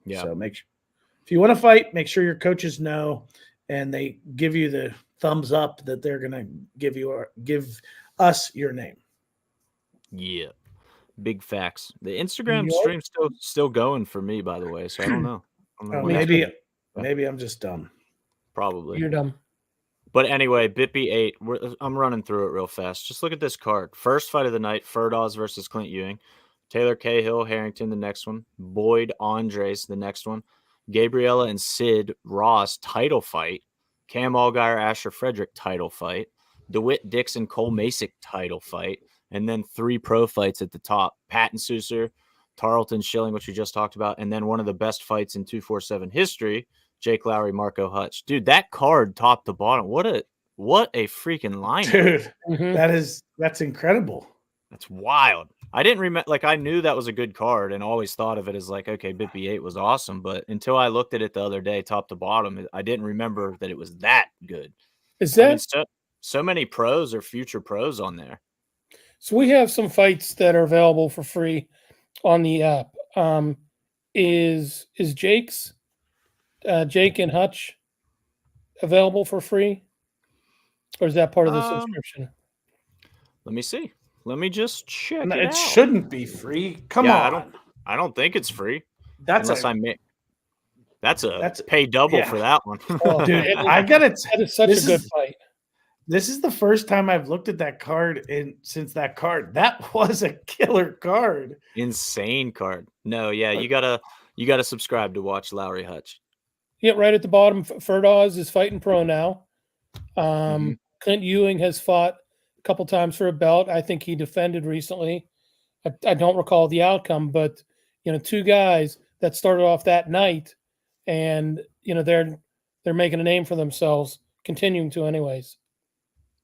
Yeah. So if you want to fight, make sure your coaches know and they give you the thumbs up that they're going to give us your name. Yeah. Big facts. The Instagram stream's still going for me, by the way. So I don't know. Maybe I'm just dumb. Probably. You're dumb. But anyway, BitB8, I'm running through it real fast. Just look at this card. First fight of the night, Ferdoz versus Clint Ewing. Taylor Cahill, Harrington, the next one. Boyd Andres, the next one. Gabriella and Sid Ross, title fight. Cam Allgaier, Asher Frederick, title fight. DeWitt Dixon, Cole Masick, title fight. And then 3 pro fights at the top. Patton Souser, Tarleton Schilling, which we just talked about. And then one of the best fights in 247 history, Jake Lowry, Marco Hutch. Dude, that card top to bottom. What a freaking lineup. Dude, Mm-hmm. that's incredible. That's wild. I didn't remember, like, I knew that was a good card and always thought of it as like, okay, BitB8 was awesome. But until I looked at it the other day, top to bottom, I didn't remember that it was that good. Is that so many pros or future pros on there? so? We have some fights that are available for free on the app. Is Jake and Hutch available for free, or is that part of the subscription? Let me see. Let me just check it out. It shouldn't be free. Come on. I don't think it's free. That's a pay double for that one. Oh, dude, that is such a good fight. This is the first time I've looked at that card since that card. That was a killer card. Insane card. No, yeah, you gotta subscribe to watch Lowry Hutch. Yeah, right at the bottom, Ferdoz is fighting pro now. Clint Ewing has fought a couple times for a belt. I think he defended recently. I don't recall the outcome, but 2 guys that started off that night, and they're making a name for themselves, continuing to anyways.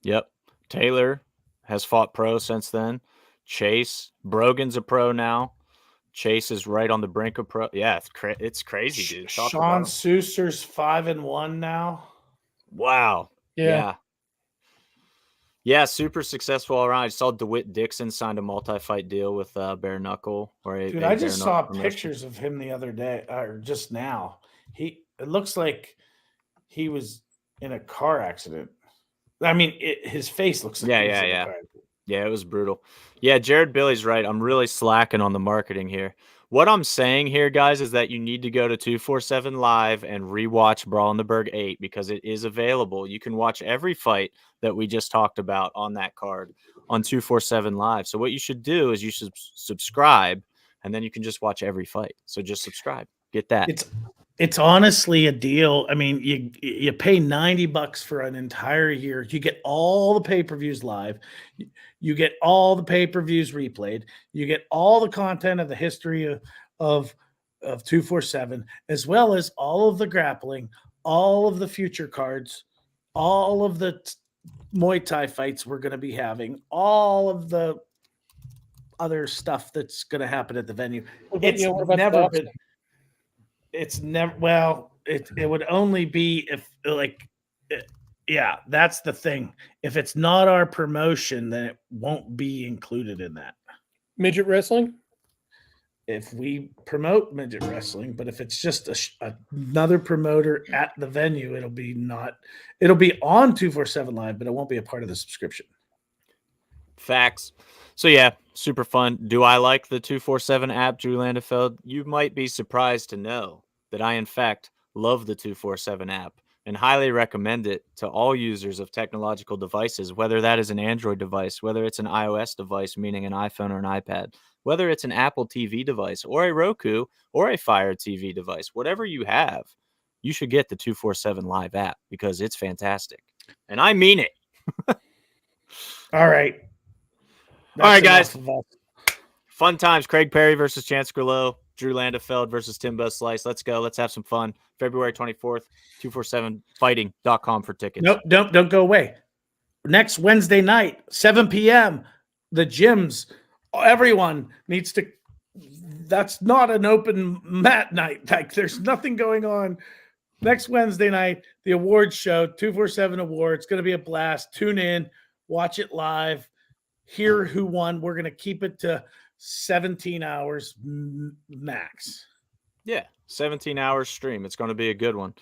Yep. Taylor has fought pro since then. Chase Brogan's a pro now. Chase is right on the brink of pro. Yeah, it's crazy, dude. Sean Souser's 5-1 now. Wow. Yeah. Super successful all around. I saw DeWitt Dixon signed a multi-fight deal with Bare Knuckle. Dude, I just saw pictures of him the other day, or just now. It looks like he was in a car accident. I mean, his face looks like yeah. Yeah, it was brutal. Yeah, Jared Billy's right. I'm really slacking on the marketing here. What I'm saying here, guys, is that you need to go to 247 Live and rewatch Brawl in the Burgh 8 because it is available. You can watch every fight that we just talked about on that card on 247 Live. So what you should do is you should subscribe, and then you can just watch every fight. So just subscribe. Get that. It's honestly a deal. I mean, you pay $90 for an entire year. You get all the pay-per-views live. You get all the pay-per-views replayed. You get all the content of the history of 247, as well as all of the grappling, all of the future cards, all of the Muay Thai fights we're going to be having, all of the other stuff that's going to happen at the venue. It would only be if that's the thing. If it's not our promotion, then it won't be included in that. Midget wrestling? If we promote midget wrestling, but if it's just another promoter at the venue, it'll be on 247 Live, but it won't be a part of the subscription. Facts. So yeah, super fun. Do I like the 247 app, Drew Landefeld? You might be surprised to know that I, in fact, love the 247 app and highly recommend it to all users of technological devices, whether that is an Android device, whether it's an iOS device, meaning an iPhone or an iPad, whether it's an Apple TV device or a Roku or a Fire TV device, whatever you have, you should get the 247 Live app because it's fantastic. And I mean it. All right. All right, guys. Fun times. Craig Perry versus Chance Grillo. Drew Landefeld versus Timbo Slice. Let's go. Let's have some fun. February 24th, 247fighting.com for tickets. Nope, don't go away. Next Wednesday night, 7 p.m., the gyms, everyone needs to, that's not an open mat night. Like, there's nothing going on. Next Wednesday night, the awards show, 247 Awards. It's going to be a blast. Tune in, watch it live, hear who won. We're going to keep it to 17 hours max. Yeah, 17 hours stream. It's going to be a good one.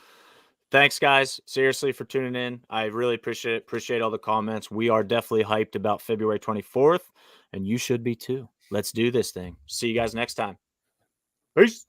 Thanks, guys, seriously, for tuning in. I really appreciate it. Appreciate all the comments. We are definitely hyped about February 24th, and you should be too. Let's do this thing. See you guys next time. Peace.